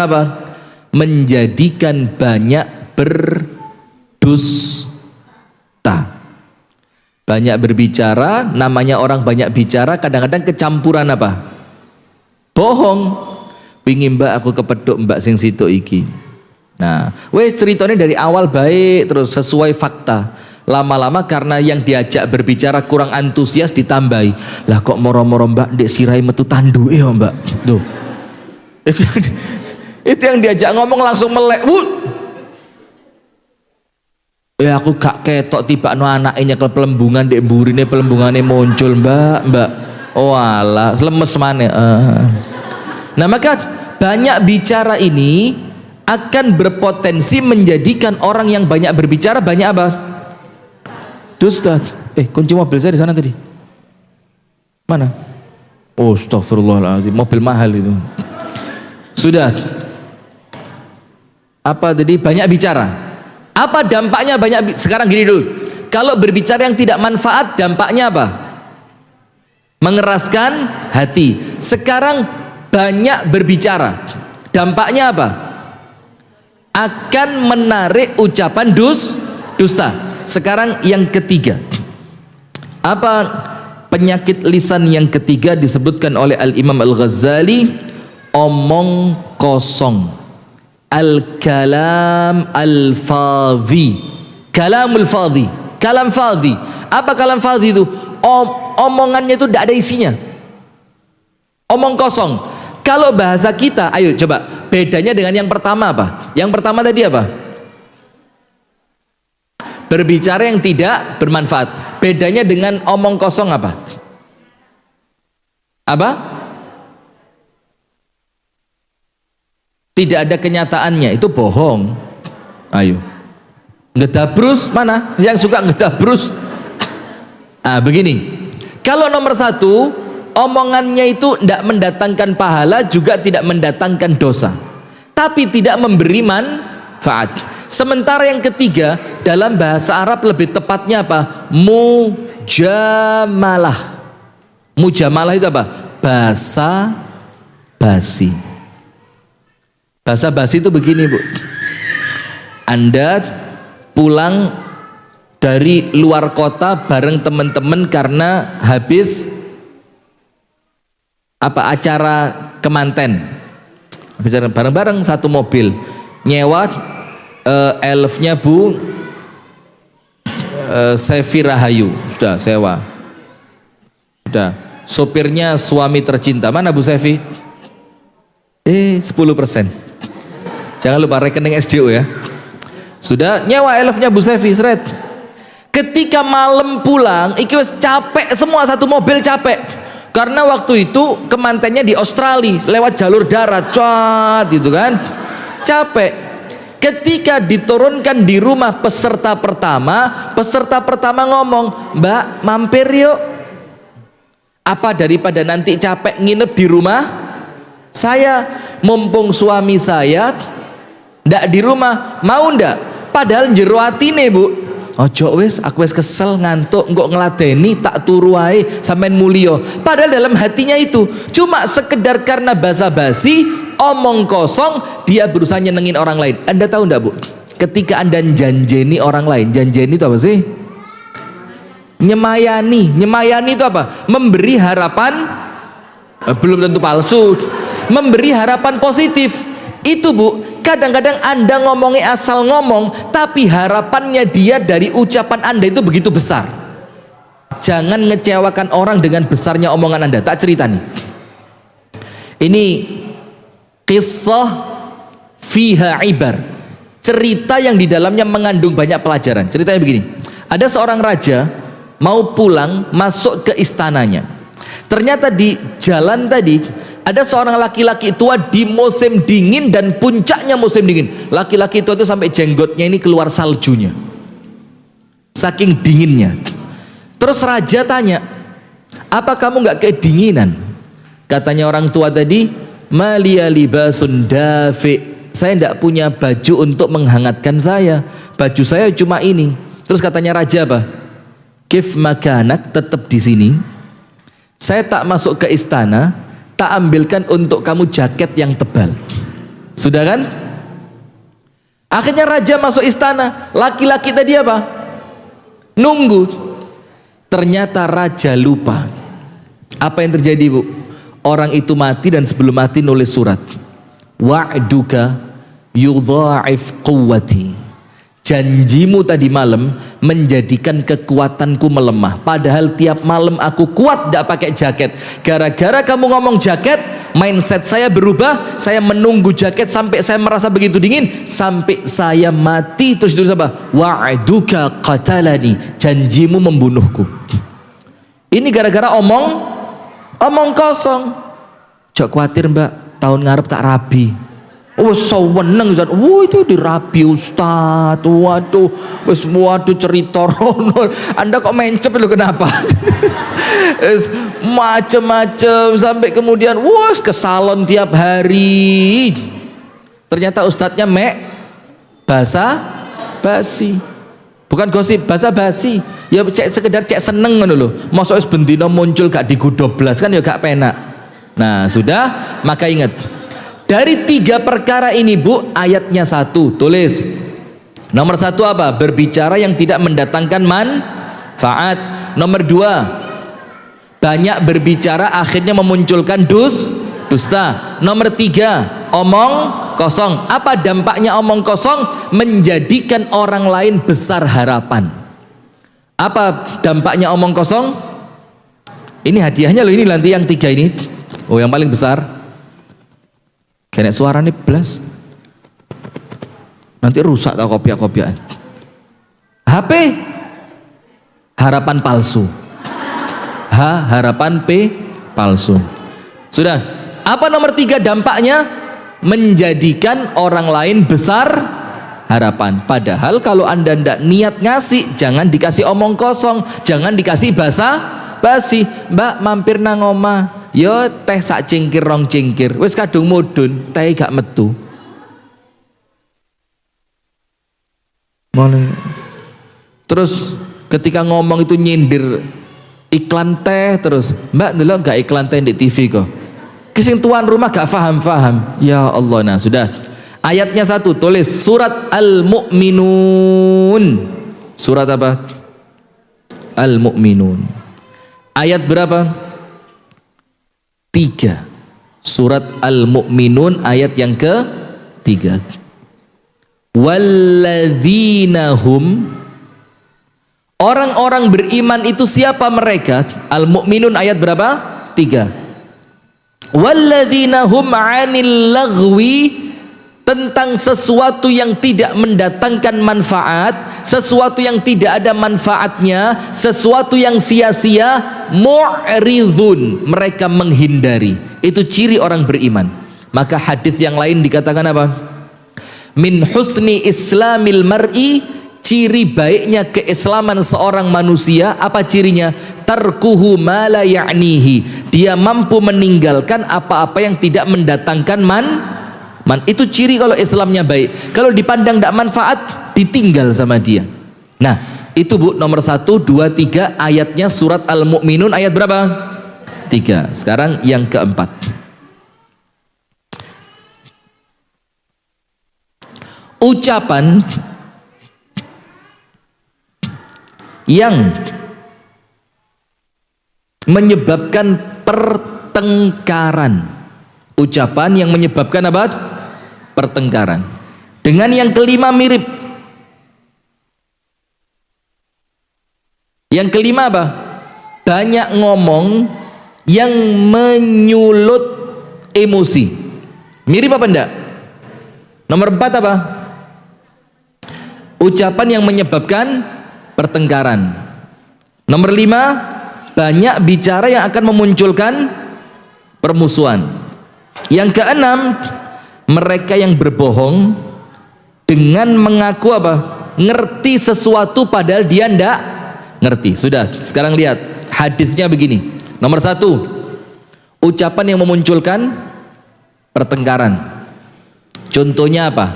apa? Menjadikan banyak berdusta. Banyak berbicara, namanya orang banyak bicara kadang-kadang kecampuran apa? Bohong. Pingin Mbak aku kepeduk Mbak sing situ iki. Nah, wes ceritanya dari awal baik terus sesuai fakta. Lama-lama karena yang diajak berbicara kurang antusias ditambahi. Lah kok moro-moro Mbak ndek sirai metu tanduke ya Mbak. Tuh. Itu yang diajak ngomong langsung melek. Ya aku gak ketok tibakno anake nyekel pelembungan ndek mburine, pelembungane muncul Mbak. Oh alah, lemes maneh. Nah, maka banyak bicara ini akan berpotensi menjadikan orang yang banyak berbicara banyak apa? Dusta. Kunci mobil saya di sana tadi. Mana? Oh, astagfirullahaladzim, mobil mahal itu. Sudah. Apa tadi? Banyak bicara. Apa dampaknya banyak? Sekarang gini dulu. Kalau berbicara yang tidak manfaat, dampaknya apa? Mengeraskan hati. Sekarang banyak berbicara, dampaknya apa? Akan menarik ucapan dusta. Sekarang yang ketiga, apa penyakit lisan yang ketiga disebutkan oleh Al-Imam Al-Ghazali? Omong kosong, al-kalam al-fadhi. Kalamul fadhi, kalam fadhi. Apa kalam fadhi itu? Omongannya itu tidak ada isinya, omong kosong. Kalau bahasa kita, ayo coba bedanya dengan yang pertama apa? Yang pertama tadi apa? Berbicara yang tidak bermanfaat. Bedanya dengan omong kosong apa? Apa? Tidak ada kenyataannya, itu bohong. Ayo. Ngedabrus mana? Yang suka ngedabrus? Begini. Kalau nomor satu, omongannya itu tidak mendatangkan pahala, juga tidak mendatangkan dosa, tapi tidak memberi manfaat. Sementara yang ketiga, dalam bahasa Arab lebih tepatnya apa? Mujamalah. Mujamalah itu apa? Basa basi. Basa basi itu begini, Bu. Anda pulang dari luar kota bareng teman-teman karena habis acara kemanten, bicara bareng-bareng satu mobil, nyewa elfnya Bu Sevi Rahayu, sudah sewa, sudah. Sopirnya suami tercinta, mana Bu Sevi? 10%. Jangan lupa rekening SDO ya. Sudah nyewa elfnya Bu Sevi, seret. Ketika malam pulang, iki wis capek semua, satu mobil capek. Karena waktu itu kemantennya di Australia, lewat jalur darat, cuat gitu kan. Capek. Ketika diturunkan di rumah peserta pertama ngomong, "Mbak, mampir yuk." Apa daripada nanti capek nginep di rumah saya, mumpung suami saya ndak di rumah, mau ndak? Padahal jero atine, Bu. Ojo wis, aku wis kesel ngantuk, engkok ngeladeni tak turu wae sampean mulio. Padahal dalam hatinya itu cuma sekedar karena basa-basi, omong kosong, dia berusaha nyenengin orang lain. Anda tahu enggak, Bu? Ketika Anda janjeni orang lain, janjeni itu apa sih? Nyemayani. Nyemayani itu apa? Memberi harapan, belum tentu palsu. Memberi harapan positif. Itu, Bu, kadang-kadang Anda ngomongnya asal ngomong, tapi harapannya dia dari ucapan Anda itu begitu besar. Jangan ngecewakan orang dengan besarnya omongan Anda. Tak cerita nih. Ini kisah fiha ibar. Cerita yang di dalamnya mengandung banyak pelajaran. Ceritanya begini. Ada seorang raja mau pulang masuk ke istananya. Ternyata di jalan tadi ada seorang laki-laki tua di musim dingin dan puncaknya musim dingin. Laki-laki tua itu sampai jenggotnya ini keluar saljunya, saking dinginnya. Terus raja tanya, "Apa kamu nggak kedinginan?" Katanya orang tua tadi, "Maliya libasun dafi." Saya tidak punya baju untuk menghangatkan saya. Baju saya cuma ini. Terus katanya raja apa? "Kif makanak," tetap di sini. Saya tak masuk ke istana, tak ambilkan untuk kamu jaket yang tebal. Sudah kan? Akhirnya raja masuk istana. Laki-laki tadi apa? Nunggu. Ternyata raja lupa. Apa yang terjadi, Bu? Orang itu mati dan sebelum mati nulis surat. Wa'duka yudha'if quwwati. Janjimu tadi malam menjadikan kekuatanku melemah. Padahal tiap malam aku kuat tidak pakai jaket. Gara-gara kamu ngomong jaket, mindset saya berubah. Saya menunggu jaket sampai saya merasa begitu dingin, sampai saya mati. Terus itu apa? Wa'duka qatalani. Janjimu membunuhku. Ini gara-gara omong kosong. Jok khawatir, Mbak, tahun ngarep tak rabi. Oh, seneng Ustaz. Itu dirabi Ustaz. Waduh cerita rono. Anda kok mencep lu kenapa? Macem-macem sampai kemudian ke salon tiap hari. Ternyata ustadznya basa basi. Bukan gosip, basa basi. Ya sekedar seneng ngono lho. Mosok wis bendina muncul gak digudoblas kan ya gak penak. Nah, sudah, maka ingat. Dari 3 perkara ini Bu, ayatnya 1, tulis. Nomor 1 apa? Berbicara yang tidak mendatangkan manfaat. Nomor 2, banyak berbicara akhirnya memunculkan dusta. Nomor 3, omong kosong. Apa dampaknya omong kosong? Menjadikan orang lain besar harapan. Apa dampaknya omong kosong? Ini hadiahnya loh, ini nanti yang 3 ini. Oh, yang paling besar. Kena suaranya blas. Nanti rusak tak kopiah-kopiah. HP harapan palsu. Harapan palsu. Sudah. Apa nomor 3 dampaknya? Menjadikan orang lain besar harapan. Padahal kalau Anda ndak niat ngasih, jangan dikasih omong kosong, jangan dikasih basa basi. Mbak mampir nang omah. Yo teh sak cingkir rong cingkir. Wis kadung mudun, teh gak metu. Terus ketika ngomong itu nyindir iklan teh terus. Mbak ndelok gak iklan teh di TV kok. Kising tuan rumah gak faham-faham. Ya Allah, nah sudah. Ayatnya 1, tulis surat Al-Mu'minun. Surat apa? Al-Mu'minun. Ayat berapa? 3. Surat Al-Mu'minun ayat yang ke-3. Walladzinahum, orang-orang beriman itu siapa mereka? Al-Mu'minun ayat berapa? 3. Walladzinahum 'anil laghwi, tentang sesuatu yang tidak mendatangkan manfaat, sesuatu yang tidak ada manfaatnya, sesuatu yang sia-sia, mu'ridun, mereka menghindari. Itu ciri orang beriman. Maka hadis yang lain dikatakan apa? Min husni islamil mar'i, ciri baiknya keislaman seorang manusia, apa cirinya? Tarkuhu ma la ya'nihi, dia mampu meninggalkan apa-apa yang tidak mendatangkan itu ciri kalau Islamnya baik. Kalau dipandang tidak manfaat, ditinggal sama dia. Nah, itu Bu, nomor 1, 2, 3 ayatnya surat Al-Mu'minun ayat berapa? 3. Sekarang yang keempat. Ucapan yang menyebabkan pertengkaran. Ucapan yang menyebabkan apa? Pertengkaran. Dengan yang kelima mirip. Yang kelima apa? Banyak ngomong yang menyulut emosi. Mirip apa enggak? Nomor 4 apa? Ucapan yang menyebabkan pertengkaran. Nomor 5, banyak bicara yang akan memunculkan permusuhan. Yang keenam, mereka yang berbohong dengan mengaku apa? Ngerti sesuatu padahal dia ndak ngerti. Sudah, sekarang lihat hadisnya begini. Nomor 1, ucapan yang memunculkan pertengkaran. Contohnya apa?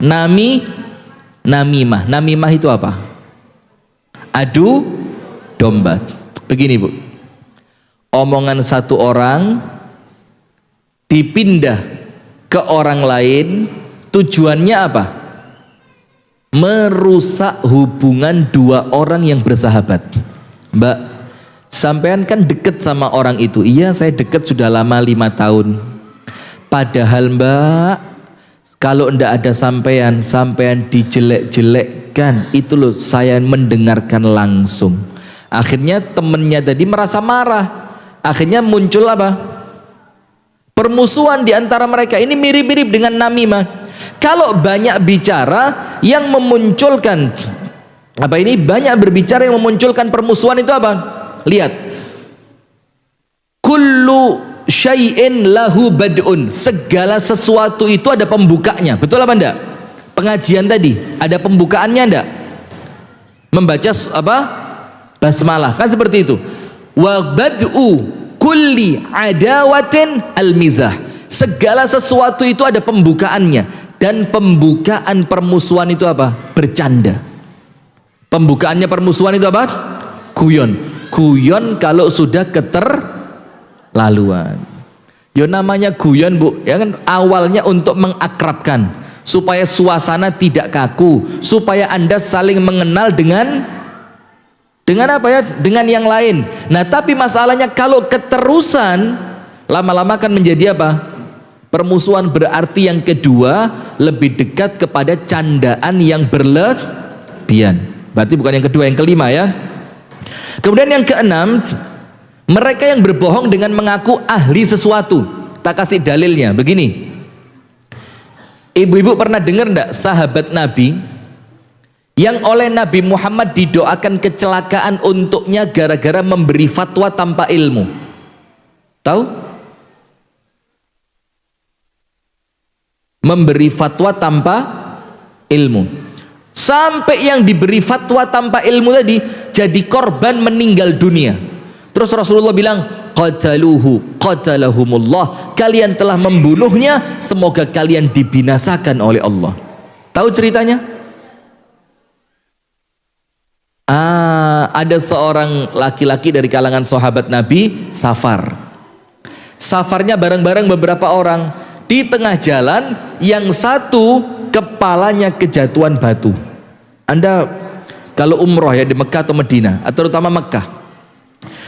Namimah. Namimah itu apa? Adu domba. Begini Bu, omongan satu orang dipindah ke orang lain, tujuannya apa? Merusak hubungan 2 orang yang bersahabat. Mbak, sampean kan deket sama orang itu. Iya, saya deket sudah lama 5 tahun. Padahal Mbak, kalau ndak ada sampean dijelek-jelekkan, itu loh saya mendengarkan langsung. Akhirnya temennya tadi merasa marah. Akhirnya muncul apa? Permusuhan di antara mereka. Ini mirip-mirip dengan namimah. Kalau banyak bicara yang memunculkan apa ini? Banyak berbicara yang memunculkan permusuhan itu apa? Lihat. Kullu syai'in lahu bad'un. Segala sesuatu itu ada pembukanya. Betul apa enggak? Pengajian tadi ada pembukaannya enggak? Membaca apa? Basmalah. Kan seperti itu. Wa bad'u kulli adawatin al-mizah. Segala sesuatu itu ada pembukaannya, dan pembukaan permusuhan itu apa? Bercanda. Pembukaannya permusuhan itu apa? Guyon. Guyon kalau sudah keterlaluan. Ya namanya guyon, Bu, ya kan awalnya untuk mengakrabkan, supaya suasana tidak kaku, supaya Anda saling mengenal dengan apa ya? Dengan yang lain. Nah, tapi masalahnya kalau keterusan, lama-lama kan menjadi apa? Permusuhan. Berarti yang kedua lebih dekat kepada candaan yang berlebihan. Berarti bukan yang kedua, yang kelima ya. Kemudian yang keenam, mereka yang berbohong dengan mengaku ahli sesuatu. Tak kasih dalilnya. Begini, ibu-ibu pernah dengar enggak sahabat Nabi yang oleh Nabi Muhammad didoakan kecelakaan untuknya gara-gara memberi fatwa tanpa ilmu? Tahu? Memberi fatwa tanpa ilmu, sampai yang diberi fatwa tanpa ilmu tadi jadi korban meninggal dunia. Terus Rasulullah bilang, qataluhu qatalahumullah, kalian telah membunuhnya, semoga kalian dibinasakan oleh Allah. Tahu ceritanya? Ada seorang laki-laki dari kalangan sahabat Nabi safar. Safarnya bareng-bareng beberapa orang. Di tengah jalan, yang satu kepalanya kejatuhan batu. Anda kalau umroh ya di Mekah atau Medina, atau terutama Mekah,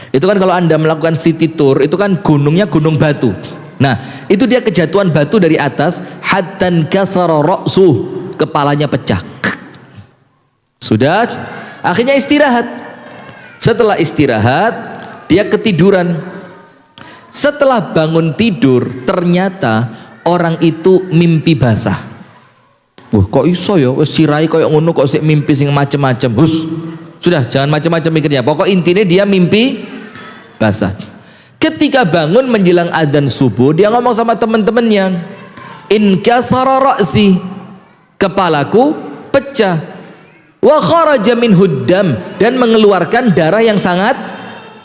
itu kan kalau Anda melakukan city tour, itu kan gunungnya gunung batu. Nah, itu dia kejatuhan batu dari atas, hattan kasara ra'suh, kepalanya pecah. Sudah, akhirnya istirahat. Setelah istirahat, dia ketiduran. Setelah bangun tidur, ternyata orang itu mimpi basah. Wah, kok iso ya wis sirai koyo ngono kok sik mimpi sing macem-macem. Hus. Sudah, jangan macam-macam mikirnya. Pokok intinya dia mimpi basah. Ketika bangun menjelang adzan subuh, dia ngomong sama teman-temannya, "In kasara ra'si," kepalaku pecah. "Wa kharaja minhu dam," dan mengeluarkan darah yang sangat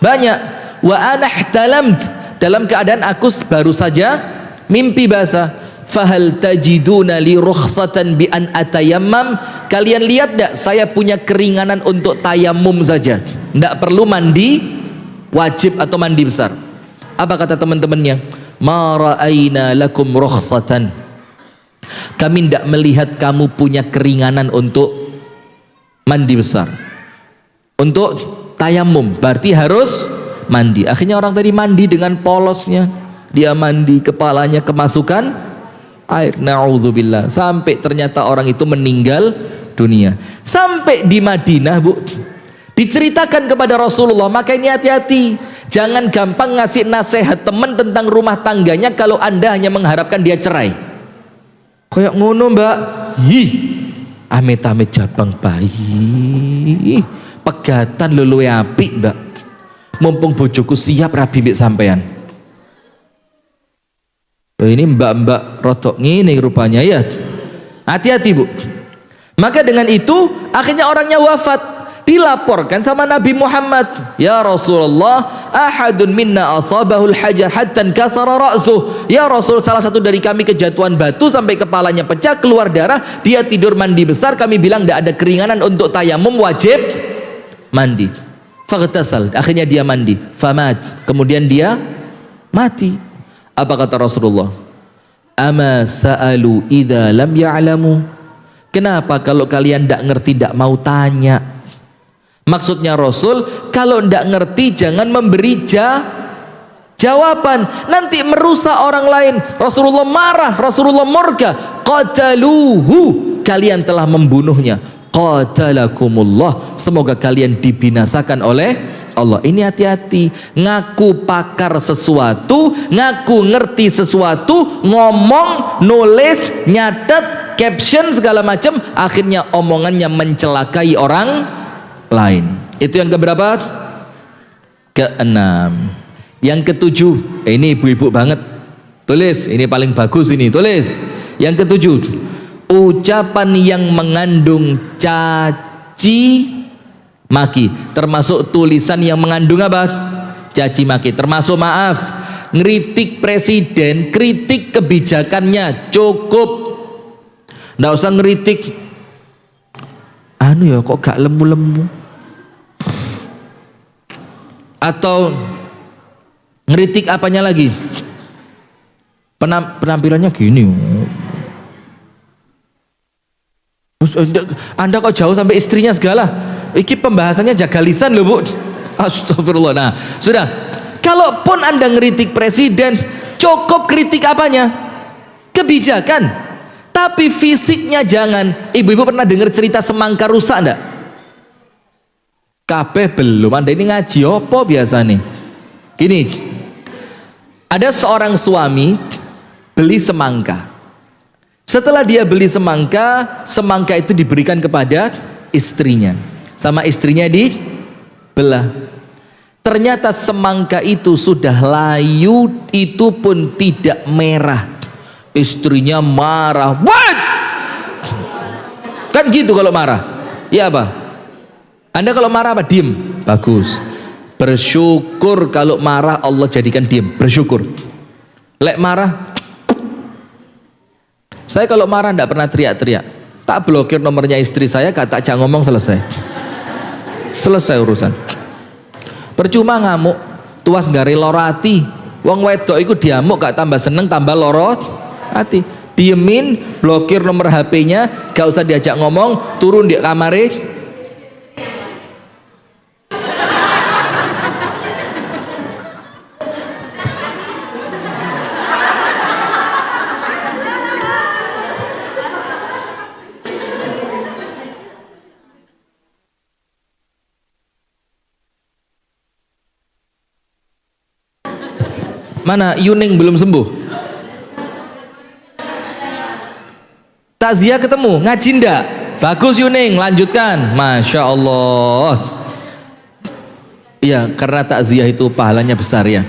banyak. "Wa ana ihtalamt," dalam keadaan aku baru saja mimpi basah. "Fahal tajiduna li rukhsatan bi an atayammam," kalian lihat enggak saya punya keringanan untuk tayamum saja, enggak perlu mandi wajib atau mandi besar. Apa kata teman-temannya? "Ma ra'aina lakum rukhsatan," kami tidak melihat kamu punya keringanan untuk mandi besar. Untuk tayamum berarti harus mandi. Akhirnya orang tadi mandi dengan polosnya, dia mandi, kepalanya kemasukan air, na'udzubillah, sampai ternyata orang itu meninggal dunia. Sampai di Madinah, Bu, diceritakan kepada Rasulullah. Maka ini hati-hati, jangan gampang ngasih nasihat teman tentang rumah tangganya kalau Anda hanya mengharapkan dia cerai. Kayak ngono, Mbak. Amit-amit jabang bayi, pegatan luluhe apik, Mbak. Mumpung bojoku siap rabi mbek sampean. Ini mbak-mbak rotok ngene rupanya ya. Hati-hati, Bu. Maka dengan itu akhirnya orangnya wafat. Dilaporkan sama Nabi Muhammad, "Ya Rasulullah, ahadun minna asabahul hajar hatta kasara ra'suh." Ya Rasul, salah satu dari kami kejatuhan batu sampai kepalanya pecah, keluar darah, dia tidur mandi besar, kami bilang tidak ada keringanan untuk tayamum, wajib mandi. Faghtasal, akhirnya dia mandi. Famat, kemudian dia mati. Apa kata Rasulullah? "Ama sa'alu idza lam ya'lamu." Kenapa kalau kalian tidak ngerti tidak mau tanya? Maksudnya Rasul, kalau tidak ngerti jangan memberi jawaban, nanti merusak orang lain. Rasulullah marah, Rasulullah murka. "Qataluhu," kalian telah membunuhnya. "Qatalakumullah," semoga kalian dibinasakan oleh Allah. Ini hati-hati, ngaku pakar sesuatu, ngaku ngerti sesuatu, ngomong, nulis, nyatet, caption segala macam, akhirnya omongannya mencelakai orang lain. Itu yang keberapa? Keenam. Yang ketujuh, ini ibu-ibu banget. Tulis, ini paling bagus ini, tulis. Yang ketujuh, ucapan yang mengandung caci maki, termasuk tulisan yang mengandung apa? Caci maki, termasuk maaf, ngeritik presiden, kritik kebijakannya cukup. Nggak usah ngeritik anu ya kok gak lemu-lemu, atau ngeritik apanya lagi, penampilannya gini. Anda kok jauh sampai istrinya segala. Iki pembahasannya jaga lisan loh Bu. Astagfirullah. Nah sudah, kalaupun Anda ngeritik presiden, cukup kritik apanya? Kebijakan. Tapi fisiknya jangan. Ibu-ibu pernah dengar cerita semangka rusak enggak? Kabeh belum. Anda ini ngaji apa biasa nih? Gini, ada seorang suami beli semangka. Setelah dia beli semangka, semangka itu diberikan kepada istrinya. Sama istrinya dibelah. Ternyata semangka itu sudah layu, itu pun tidak merah. Istrinya marah. What? Kan gitu kalau marah. Ya apa? Anda kalau marah apa? Diem. Bagus. Bersyukur kalau marah Allah jadikan diem. Bersyukur. Lek marah, saya kalau marah tidak pernah teriak-teriak. Tak blokir nomornya istri saya, tak jak ngomong, selesai. Selesai urusan. Percuma ngamuk, tuas gari loro hati. Wong wedok iku diamuk gak tambah seneng, tambah loro hati. Diemin, blokir nomor HP-nya, gak usah diajak ngomong, turun di kamare. Mana Yuning belum sembuh? Takziah ketemu, ngaji ndak? Bagus Yuning, lanjutkan. Masya Allah. Iya, karena takziah itu pahalanya besar ya.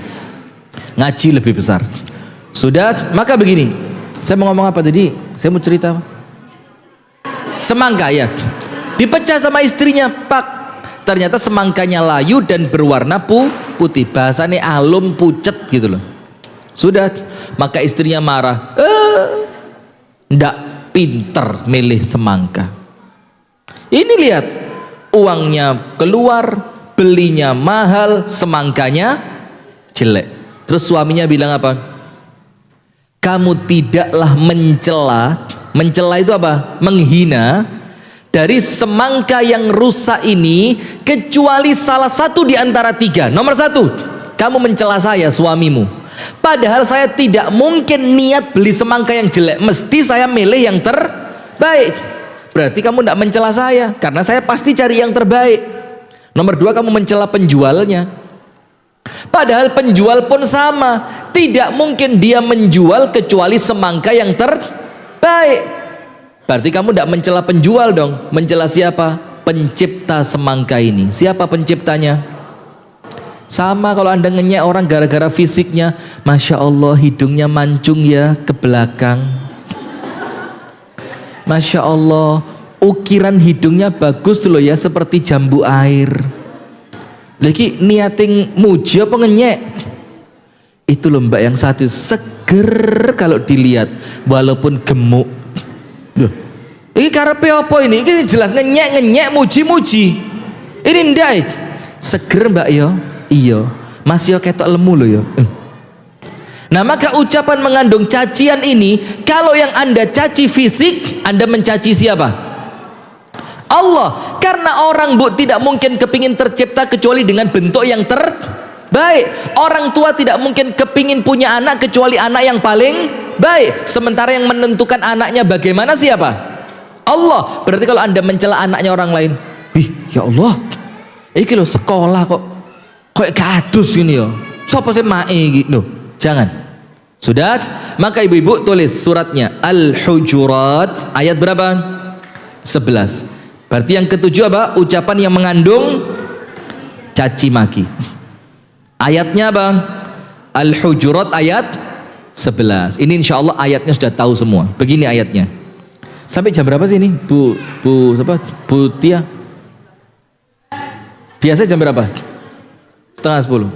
Ngaji lebih besar. Sudah, maka begini. Saya mau ngomong apa tadi? Saya mau cerita apa? Semangka ya. Dipecah sama istrinya, Pak. Ternyata semangkanya layu dan berwarna putih. Bahasanya alum pucet gitu loh. Sudah, maka istrinya marah. Ndak pinter milih semangka. Ini lihat, uangnya keluar, belinya mahal, semangkanya jelek. Terus suaminya bilang apa? Kamu tidaklah mencela itu apa? Menghina dari semangka yang rusak ini, kecuali salah satu di antara tiga. Nomor satu, kamu mencela saya, suamimu. Padahal saya tidak mungkin niat beli semangka yang jelek, mesti saya milih yang terbaik. Berarti kamu tidak mencela saya, karena saya pasti cari yang terbaik. Nomor dua, kamu mencela penjualnya. Padahal penjual pun sama, tidak mungkin dia menjual kecuali semangka yang terbaik. Berarti kamu tidak mencela penjual dong. Mencela siapa? Pencipta semangka ini. Siapa penciptanya? Sama kalau Anda ngenyek orang gara-gara fisiknya. Masya Allah hidungnya mancung ya ke belakang. Masya Allah ukiran hidungnya bagus loh ya, seperti jambu air. Lagi niating muji apa ngenyek? Itu loh mbak yang satu, seger kalau dilihat walaupun gemuk. Duh. Ini karepe apa ini? Ini jelas ngenyek muji. Ini ndai seger mbak yo. Iya, masih ketok lemu loh ya. Nah maka ucapan mengandung cacian ini, kalau yang Anda caci fisik, Anda mencaci siapa? Allah. Karena orang tidak mungkin kepingin tercipta kecuali dengan bentuk yang terbaik. Orang tua tidak mungkin kepingin punya anak kecuali anak yang paling baik. Sementara yang menentukan anaknya bagaimana siapa? Allah. Berarti kalau Anda mencela anaknya orang lain, wih ya Allah, iki lo sekolah kok gadus gini ya, siapa sih mae gitu? Jangan. Sudah, maka ibu-ibu tulis suratnya Al-Hujurat ayat berapa? 11. Berarti yang ketujuh apa? Ucapan yang mengandung caci maki. Ayatnya apa? Al-Hujurat ayat 11. Ini insya Allah ayatnya sudah tahu semua. Begini ayatnya. Sampai jam berapa sih ini? Bu Tia? Biasa jam berapa? Setengah 10.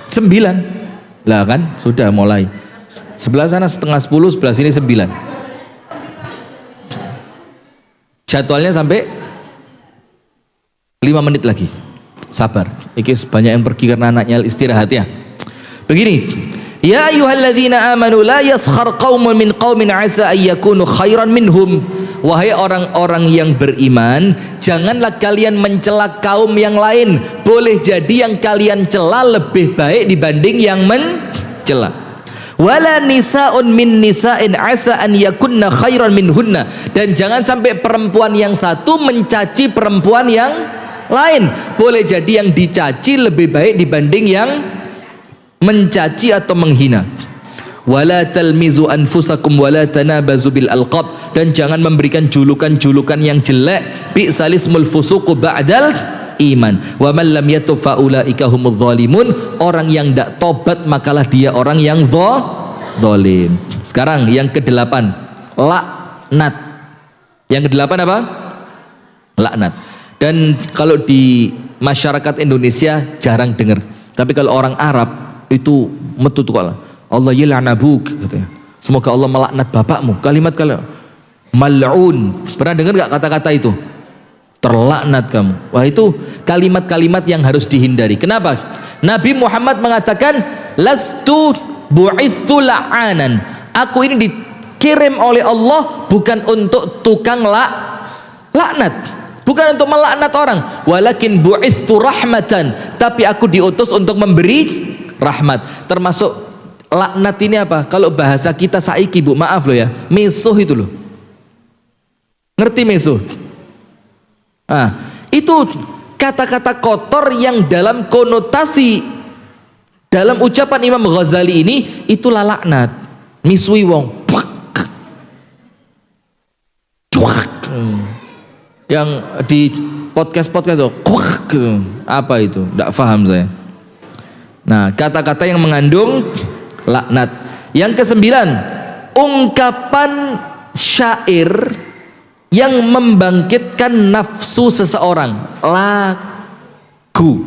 9. Lah kan sudah mulai. Sebelah sana setengah 10, sebelah sini 9. Jadwalnya sampai 5 menit lagi. Sabar. Iki banyak yang pergi karena anaknya istirahat ya. Begini. Ya ayyuhalladzina amanu la yaskhar qaumun min qaumin asa ayyakunu khairan minhum. Wahai orang-orang yang beriman, janganlah kalian mencela kaum yang lain. Boleh jadi yang kalian cela lebih baik dibanding yang mencela. Wala nisa'un min nisa'in asa an yakunna khairan minhunna. Dan jangan sampai perempuan yang satu mencaci perempuan yang lain. Boleh jadi yang dicaci lebih baik dibanding yang mencaci atau menghina. Wala talmizu anfusakum wala tanabazu bil alqab. Dan jangan memberikan julukan-julukan yang jelek. Bi'salismul fusuqu ba'dal iman. Wa man lam yatub fa ulaika humudz zalimun. Orang yang tidak tobat makalah dia orang yang zalim. Sekarang yang ke-8, laknat. Yang ke-8 apa? Laknat. Dan kalau di masyarakat Indonesia jarang dengar. Tapi kalau orang Arab itu metu tuh Allah yal'anabuk katanya. Semoga Allah melaknat bapakmu. Kalimat mal'un. Pernah dengar enggak kata-kata itu? Terlaknat kamu. Wah, itu kalimat-kalimat yang harus dihindari. Kenapa? Nabi Muhammad mengatakan lastu bu'itsu la'anan. Aku ini dikirim oleh Allah bukan untuk tukang laknat. Bukan untuk melaknat orang. Walakin bu'itsu rahmatan. Tapi aku diutus untuk memberi rahmat. Termasuk laknat ini apa? Kalau bahasa kita saiki Bu, maaf loh ya, mesuh itu loh. Ngerti mesuh? Itu kata-kata kotor yang dalam konotasi dalam ucapan Imam Ghazali ini itulah laknat. Misui wong. Yang di podcast-podcast itu apa itu? Tidak paham saya. Nah, kata-kata yang mengandung laknat. Yang ke-9, ungkapan syair yang membangkitkan nafsu seseorang. Lagu.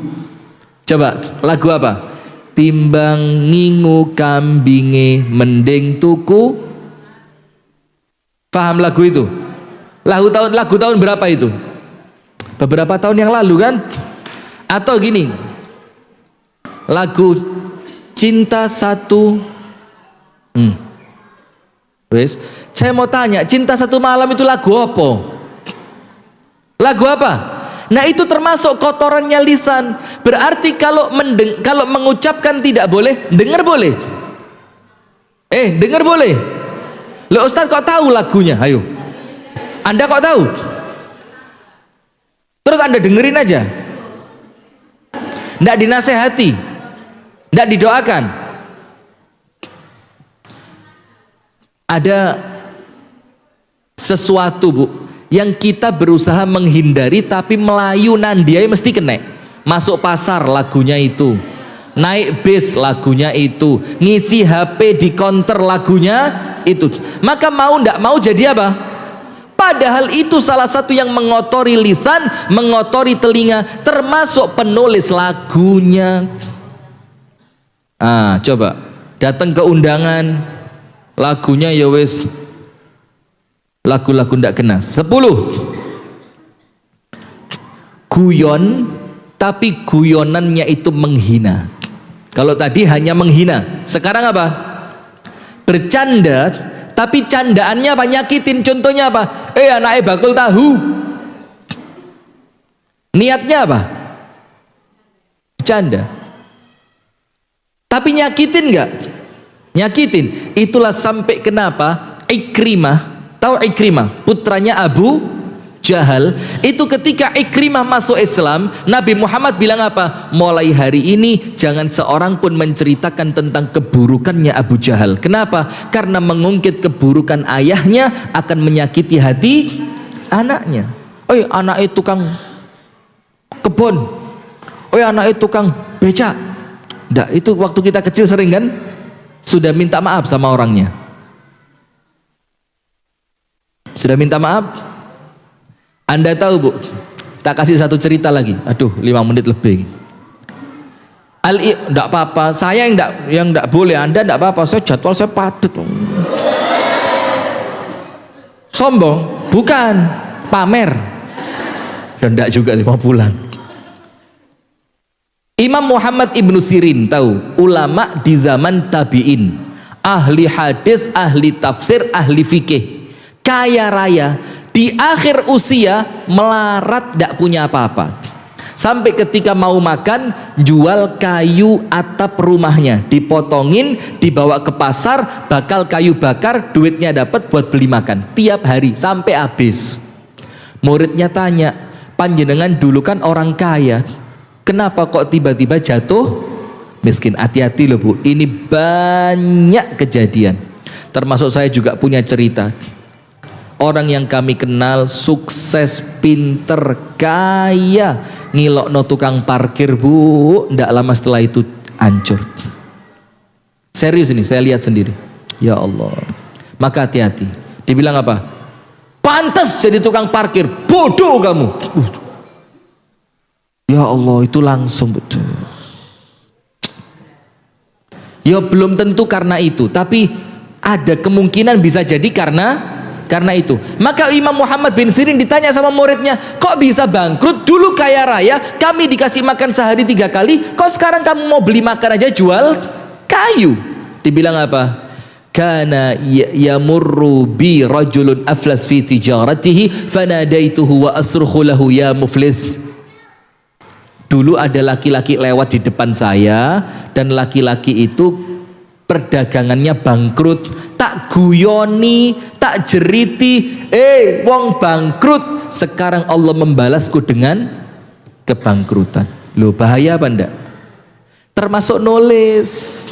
Coba, lagu apa? Timbang ngingu kambinge mending tuku. Paham lagu itu? Lagu tahun berapa itu? Beberapa tahun yang lalu kan? Atau gini, lagu Cinta Satu wes, saya mau tanya, Cinta Satu Malam itu lagu apa? Lagu apa? Nah, itu termasuk kotorannya lisan. Berarti kalau mengucapkan tidak boleh, dengar boleh. Dengar boleh. Loh, Ustaz kok tahu lagunya? Ayo, Anda kok tahu? Terus Anda dengerin aja, tidak dinasehati, tidak didoakan. Ada sesuatu Bu yang kita berusaha menghindari, tapi Melayu nandiai mesti kena. Masuk pasar lagunya itu, naik bis lagunya itu, ngisi HP di counter lagunya itu. Maka mau ndak mau jadi apa? Padahal itu salah satu yang mengotori lisan, mengotori telinga, termasuk penulis lagunya. Coba datang ke undangan, lagunya ya wes lagu-lagu ndak kena. 10, guyon tapi guyonannya itu menghina. Kalau tadi hanya menghina, sekarang apa? Bercanda tapi candaannya apa? Nyakitin. Contohnya apa? Anaknya bakul tahu. Niatnya apa? Bercanda. Tapi nyakitin enggak? Nyakitin. Itulah sampai kenapa Ikrimah, tahu Ikrimah, putranya Abu Jahal, itu ketika Ikrimah masuk Islam, Nabi Muhammad bilang apa? Mulai hari ini jangan seorang pun menceritakan tentang keburukannya Abu Jahal. Kenapa? Karena mengungkit keburukan ayahnya akan menyakiti hati anaknya. Anak itu tukang kebun, anak itu tukang becak, Nggak, itu waktu kita kecil sering kan sudah minta maaf sama orangnya. Sudah minta maaf? Anda tahu Bu, tak kasih satu cerita lagi. Aduh, 5 menit lebih. Enggak apa-apa, saya yang enggak boleh, Anda enggak apa-apa, saya jadwal saya padat. Sombong? Bukan, pamer. Ya enggak juga sih, mau pulang. Imam Muhammad Ibnu Sirin, tahu, ulama di zaman tabi'in, ahli hadis, ahli tafsir, ahli fikih, kaya raya, di akhir usia melarat, enggak punya apa-apa. Sampai ketika mau makan, jual kayu atap rumahnya, dipotongin, dibawa ke pasar, bakal kayu bakar, duitnya dapat buat beli makan tiap hari sampai habis. Muridnya tanya, panjenengan dulu kan orang kaya, kenapa kok tiba-tiba jatuh miskin? Hati-hati loh Bu, ini banyak kejadian. Termasuk saya juga punya cerita. Orang yang kami kenal sukses, pinter, kaya, ngilokno tukang parkir Bu, ndak lama setelah itu hancur. Serius ini, saya lihat sendiri. Ya Allah. Maka hati-hati. Dibilang apa? Pantas jadi tukang parkir, bodoh kamu. Ya Allah, itu langsung betul. Ya belum tentu karena itu, tapi ada kemungkinan bisa jadi karena itu. Maka Imam Muhammad bin Sirin ditanya sama muridnya, kok bisa bangkrut? Dulu kaya raya, kami dikasih makan sehari 3 kali, kok sekarang kamu mau beli makan aja jual kayu? Dibilang apa? Kana yamurru bi rajulun aflas fi tijaratihi fanadaituhu wa asrukhu lahu ya muflis. Dulu ada laki-laki lewat di depan saya, dan laki-laki itu perdagangannya bangkrut, tak guyoni, tak jeriti, wong bangkrut, sekarang Allah membalasku dengan kebangkrutan. Loh, bahaya apa enggak? Termasuk nulis.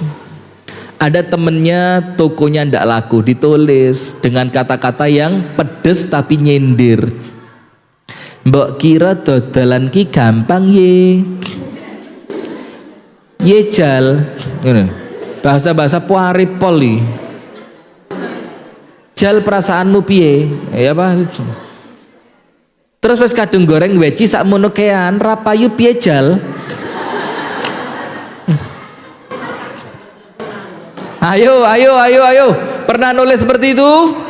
Ada temennya tokonya enggak laku, ditulis dengan kata-kata yang pedes tapi nyindir. Mbok kira dodolan ki gampang ye jal, bahasa-bahasa puari poli. Jal perasaanmu piye? Ya apa? Terus wis kadung goreng weci sakmono kean, rapayu piye jal? Ayo. Pernah nulis seperti itu?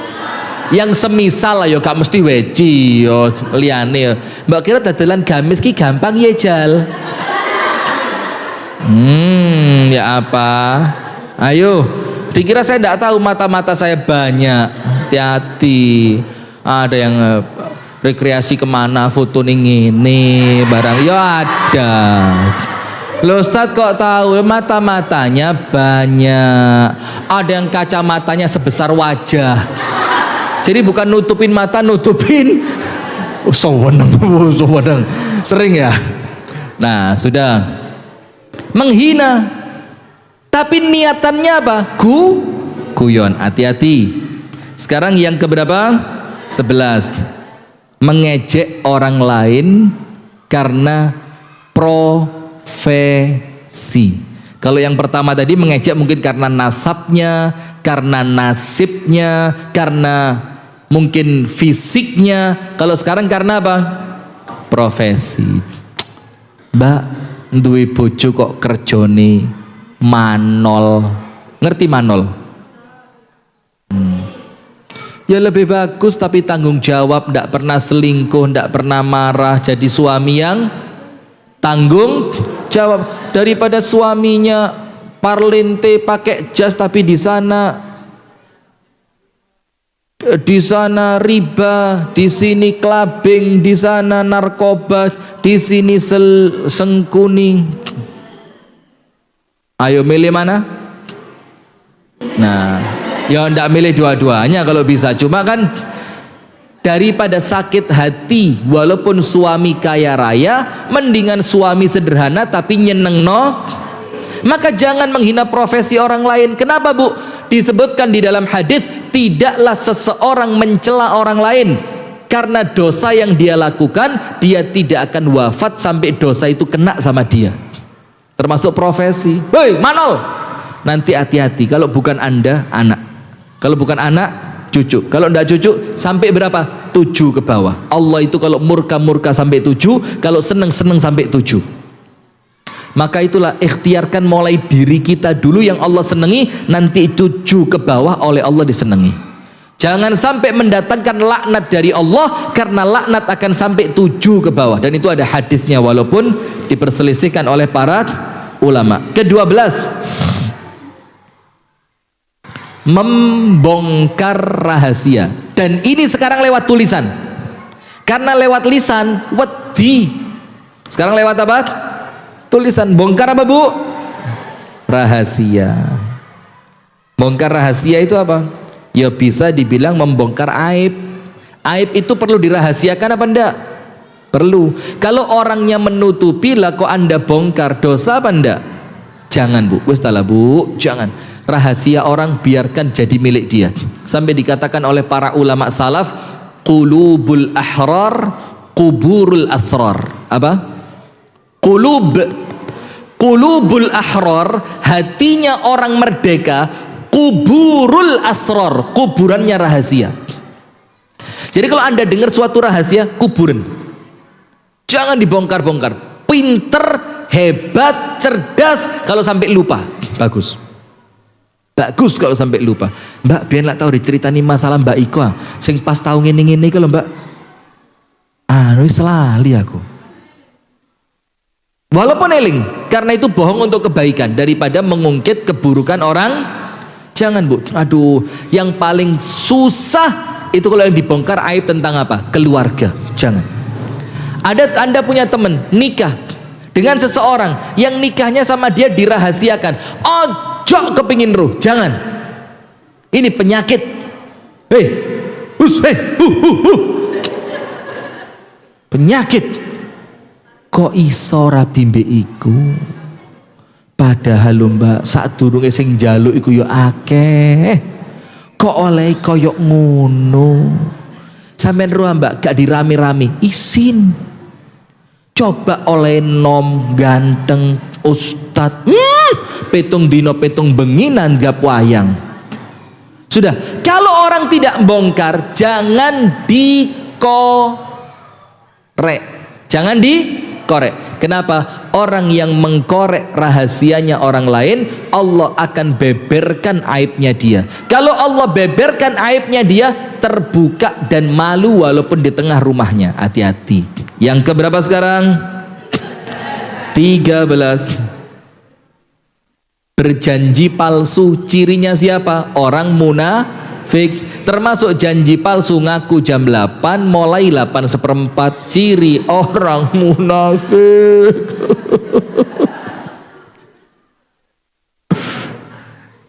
Yang semisal ayo, gak mesti weci yo liyane yo. Mbak kira dadelan gamis ki gampang ya jal? Ya apa? Ayo, dikira saya tidak tahu, mata-mata saya banyak. Hati-hati. Ada yang rekreasi kemana, foto nih ini barang. Ya ada. Loh Ustadz kok tahu? Mata-matanya banyak. Ada yang kacamatanya sebesar wajah. Jadi bukan nutupin mata, nutupin sewenang. Sering ya? Nah sudah. Menghina, tapi niatannya apa? Guyon. Hati-hati. Sekarang yang keberapa? 11. Mengejek orang lain karena profesi. Kalau yang pertama tadi mengejek mungkin karena nasabnya, karena nasibnya, karena mungkin fisiknya. Kalau sekarang karena apa? Profesi. Mbak duwe bojo kok kerjone manol. Ngerti manol? Ya lebih bagus tapi tanggung jawab, ndak pernah selingkuh, ndak pernah marah, jadi suami yang tanggung jawab daripada suaminya parlente pakai jas tapi di sana riba, di sini clubbing, di sana narkoba, di sini sengkuni. Ayo milih mana? Nah, ya ndak milih dua-duanya kalau bisa. Cuma kan daripada sakit hati walaupun suami kaya raya, mendingan suami sederhana tapi nyenengno. Maka jangan menghina profesi orang lain. Kenapa Bu? Disebutkan di dalam hadis, tidaklah seseorang mencela orang lain karena dosa yang dia lakukan, dia tidak akan wafat sampai dosa itu kena sama dia. termasuk profesi. Hei Manol, nanti hati-hati, kalau bukan Anda anak, kalau bukan anak cucu, kalau enggak cucu sampai berapa? 7 ke bawah. Allah itu kalau murka sampai 7, kalau seneng sampai 7. Maka itulah ikhtiarkan mulai diri kita dulu yang Allah senangi, nanti 7 ke bawah oleh Allah disenangi. Jangan sampai mendatangkan laknat dari Allah, karena laknat akan sampai 7 ke bawah, dan itu ada hadisnya walaupun diperselisihkan oleh para ulama. Ke-12, membongkar rahasia, dan ini sekarang lewat tulisan, karena lewat lisan wedi, sekarang lewat apa? Tulisan. Bongkar apa Bu? Rahasia. Bongkar rahasia itu apa? Ya bisa dibilang membongkar aib. Aib itu perlu dirahasiakan apa enggak? Perlu. Kalau orangnya menutupi, lah kok Anda bongkar, dosa apa enggak? Jangan Bu, wis lah Bu, jangan. Rahasia orang biarkan jadi milik dia. Sampai dikatakan oleh para ulama salaf, qulubul ahrar kuburul asrar. Apa? Qulubul ahrar, hatinya orang merdeka, kuburul asrar, kuburannya rahasia. Jadi kalau Anda dengar suatu rahasia, kuburan, jangan dibongkar-bongkar. Pinter, hebat, cerdas kalau sampai lupa, bagus kalau sampai lupa. Mbak biar lah tahu diceritani masalah Mbak Iko sing pas tahu ngene-ngene kalau Mbak selali aku, walaupun eling, karena itu bohong untuk kebaikan daripada mengungkit keburukan orang. Jangan Bu, aduh, yang paling susah itu kalau yang dibongkar aib tentang apa? Keluarga. Jangan. Anda punya teman nikah dengan seseorang yang nikahnya sama dia dirahasiakan, ojo kepingin ruh, jangan. Ini penyakit. Penyakit. Kok iso rabi mbek iku? Padahal lho Mbak, sadurunge sing njaluk iku ya akeh. Kok oleh koyok ngono? Sampeyan ruh Mbak gak dirami-rami, isin. Coba oleh nom ganteng ustad, petung dino petung bengi nanggap wayang. Sudah, kalau orang tidak bongkar, jangan dikorek. Jangan dikorek. Kenapa? Orang yang mengkorek rahasianya orang lain, Allah akan beberkan aibnya dia. Kalau Allah beberkan aibnya dia, terbuka dan malu walaupun di tengah rumahnya. Hati-hati. Yang keberapa sekarang? 13. Berjanji palsu. Cirinya siapa? Orang munafik. Termasuk janji palsu, ngaku jam 8 mulai 8:15. Ciri orang munafik.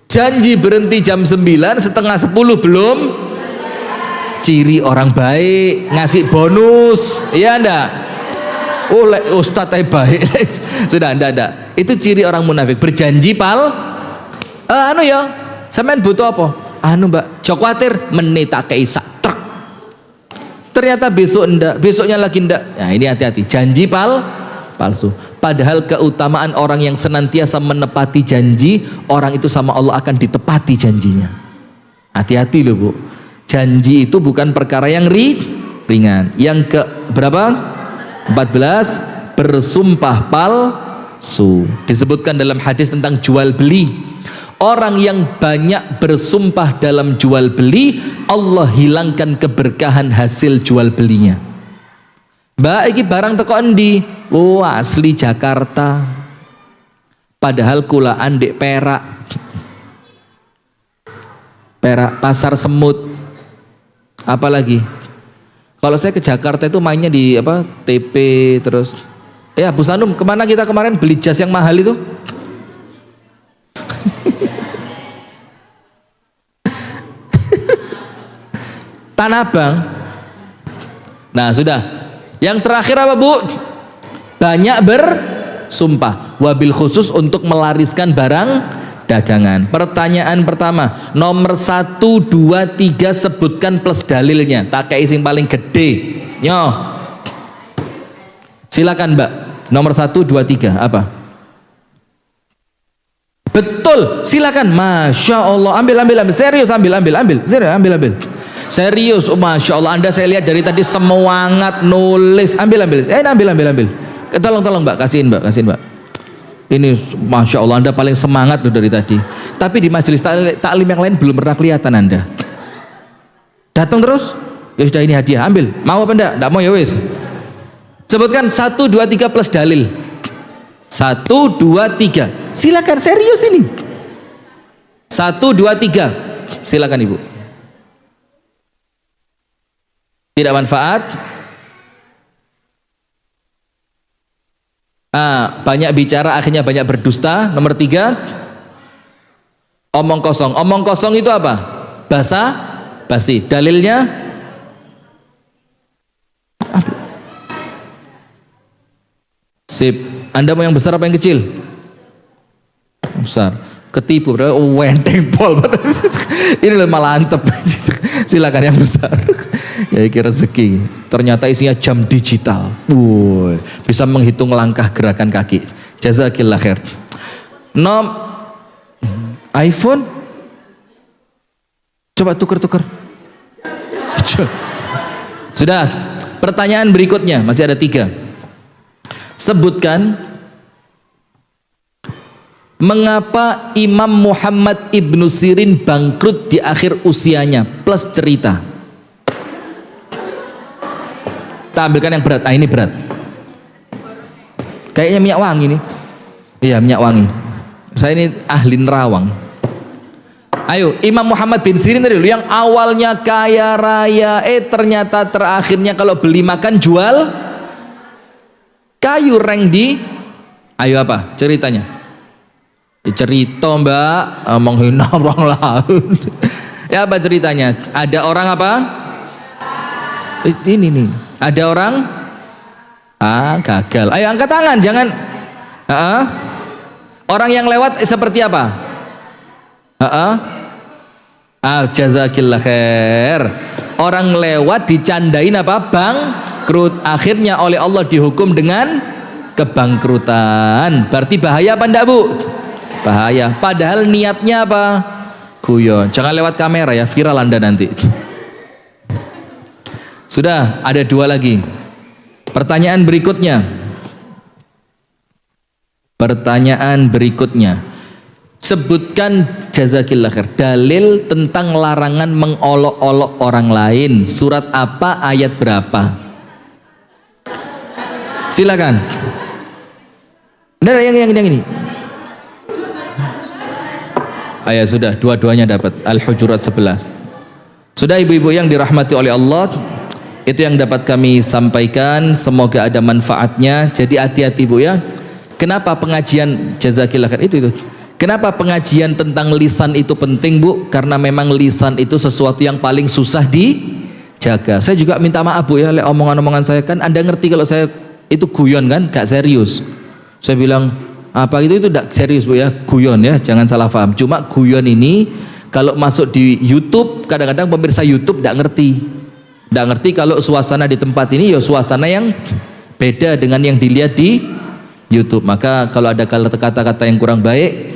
Janji berhenti jam 9, setengah 10 belum. Ciri orang baik, ngasih bonus, iya ndak? Ustadz baik. Sudah ndak. Itu ciri orang munafik. Berjanji sampean butuh apa? Mbak, jok khawatir menit tak kei sak truk. Ternyata besok ndak, besoknya lagi ndak. Nah, ini hati-hati, janji palsu. Padahal keutamaan orang yang senantiasa menepati janji, orang itu sama Allah akan ditepati janjinya. Hati-hati loh Bu. Janji itu bukan perkara yang ringan. Yang ke berapa? 14, bersumpah palsu. Disebutkan dalam hadis tentang jual beli. Orang yang banyak bersumpah dalam jual beli, Allah hilangkan keberkahan hasil jual belinya. Mbak, iki barang teko endi? Oh, asli Jakarta. Padahal kulaan dek Perak. Pasar Semut. Apalagi? Kalau saya ke Jakarta itu mainnya di TP terus. Bu Sanum, kemana kita kemarin beli jas yang mahal itu? Tanah Abang. Nah sudah. Yang terakhir apa Bu? Banyak bersumpah. Wabil khusus untuk melariskan barang dagangan. Pertanyaan pertama, nomor 1, 2, 3 sebutkan plus dalilnya. Tak kayak sing paling gede. Silakan Mbak. Nomor 1, 2, 3 apa? betul, silakan. Masya Allah, ambil, serius, ambil, serius, serius. Oh, Masya Allah, Anda saya lihat dari tadi semangat nulis, ambil, ambil. Tolong Mbak, kasihin Mbak. Ini Masya Allah, Anda paling semangat loh dari tadi. Tapi di majelis taklim yang lain belum pernah kelihatan Anda. Datang terus, ya sudah, ini hadiah, ambil. Mau apa enggak? Enggak mau ya wis. Sebutkan 1, 2, 3 plus dalil. 1, 2, 3. Silakan, serius ini. 1, 2, 3. Silakan Ibu. Tidak manfaat. Banyak bicara akhirnya banyak berdusta. Nomor 3, omong kosong. Omong kosong itu apa? Basi. Dalilnya sip. Anda mau yang besar apa yang kecil? Besar. Ketipu, wenteng pol. Ini malah antep. Silakan yang besar. Ya kira rezeki. Ternyata isinya jam digital. Bisa menghitung langkah gerakan kaki. Jazakillah khair. iPhone. Coba tuker. Sudah. Pertanyaan berikutnya masih ada 3. Sebutkan mengapa Imam Muhammad Ibnu Sirin bangkrut di akhir usianya, plus cerita. Kita ambilkan yang berat. Ini berat. Kayaknya minyak wangi nih. Iya, minyak wangi. Saya ini ahli nerawang. Ayo, Imam Muhammad bin Sirin tadi yang awalnya kaya raya, ternyata terakhirnya kalau beli makan jual kayu reng di. Ayo apa ceritanya? Cerita Mbak, menghina orang lain. Ya apa ceritanya? Ada orang apa? Ini nih. Ada orang gagal. Ayo angkat tangan, jangan. Orang yang lewat seperti apa? Jazakillah khair. Orang lewat dicandain apa? Bangkrut. Akhirnya oleh Allah dihukum dengan kebangkrutan. Berarti bahaya apa enggak Bu? Bahaya. Padahal niatnya apa? Guyon. Jangan lewat kamera ya, viral Anda nanti. Sudah, ada 2 lagi. Pertanyaan berikutnya. Sebutkan jazakillah khair dalil tentang larangan mengolok-olok orang lain. Surat apa, ayat berapa? Silakan. Nah, yang ini. Ayo sudah, dua-duanya dapat. Al-Hujurat 11. Sudah ibu-ibu yang dirahmati oleh Allah, itu yang dapat kami sampaikan. Semoga ada manfaatnya. Jadi hati-hati Bu ya. Kenapa pengajian jazakillah khair itu? Kenapa pengajian tentang lisan itu penting Bu? Karena memang lisan itu sesuatu yang paling susah dijaga. Saya juga minta maaf Bu ya, omongan-omongan saya kan Anda ngerti kalau saya itu guyon kan, gak serius. Saya bilang apa itu gak serius Bu ya, guyon ya, jangan salah paham. Cuma guyon ini kalau masuk di YouTube, kadang-kadang pemirsa YouTube gak ngerti kalau suasana di tempat ini ya suasana yang beda dengan yang dilihat di YouTube. Maka kalau ada kata-kata yang kurang baik,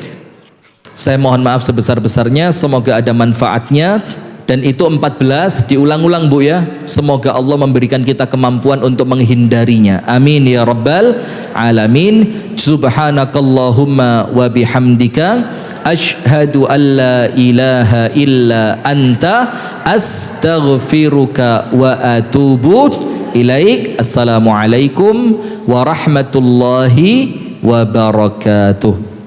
saya mohon maaf sebesar-besarnya. Semoga ada manfaatnya. Dan itu 14 diulang-ulang Bu ya. Semoga Allah memberikan kita kemampuan untuk menghindarinya. Amin ya rabbal alamin. Subhanakallahumma wa bihamdika asyhadu an la ilaha illa anta astaghfiruka wa atubu ilaik. Assalamualaikum warahmatullahi wabarakatuh.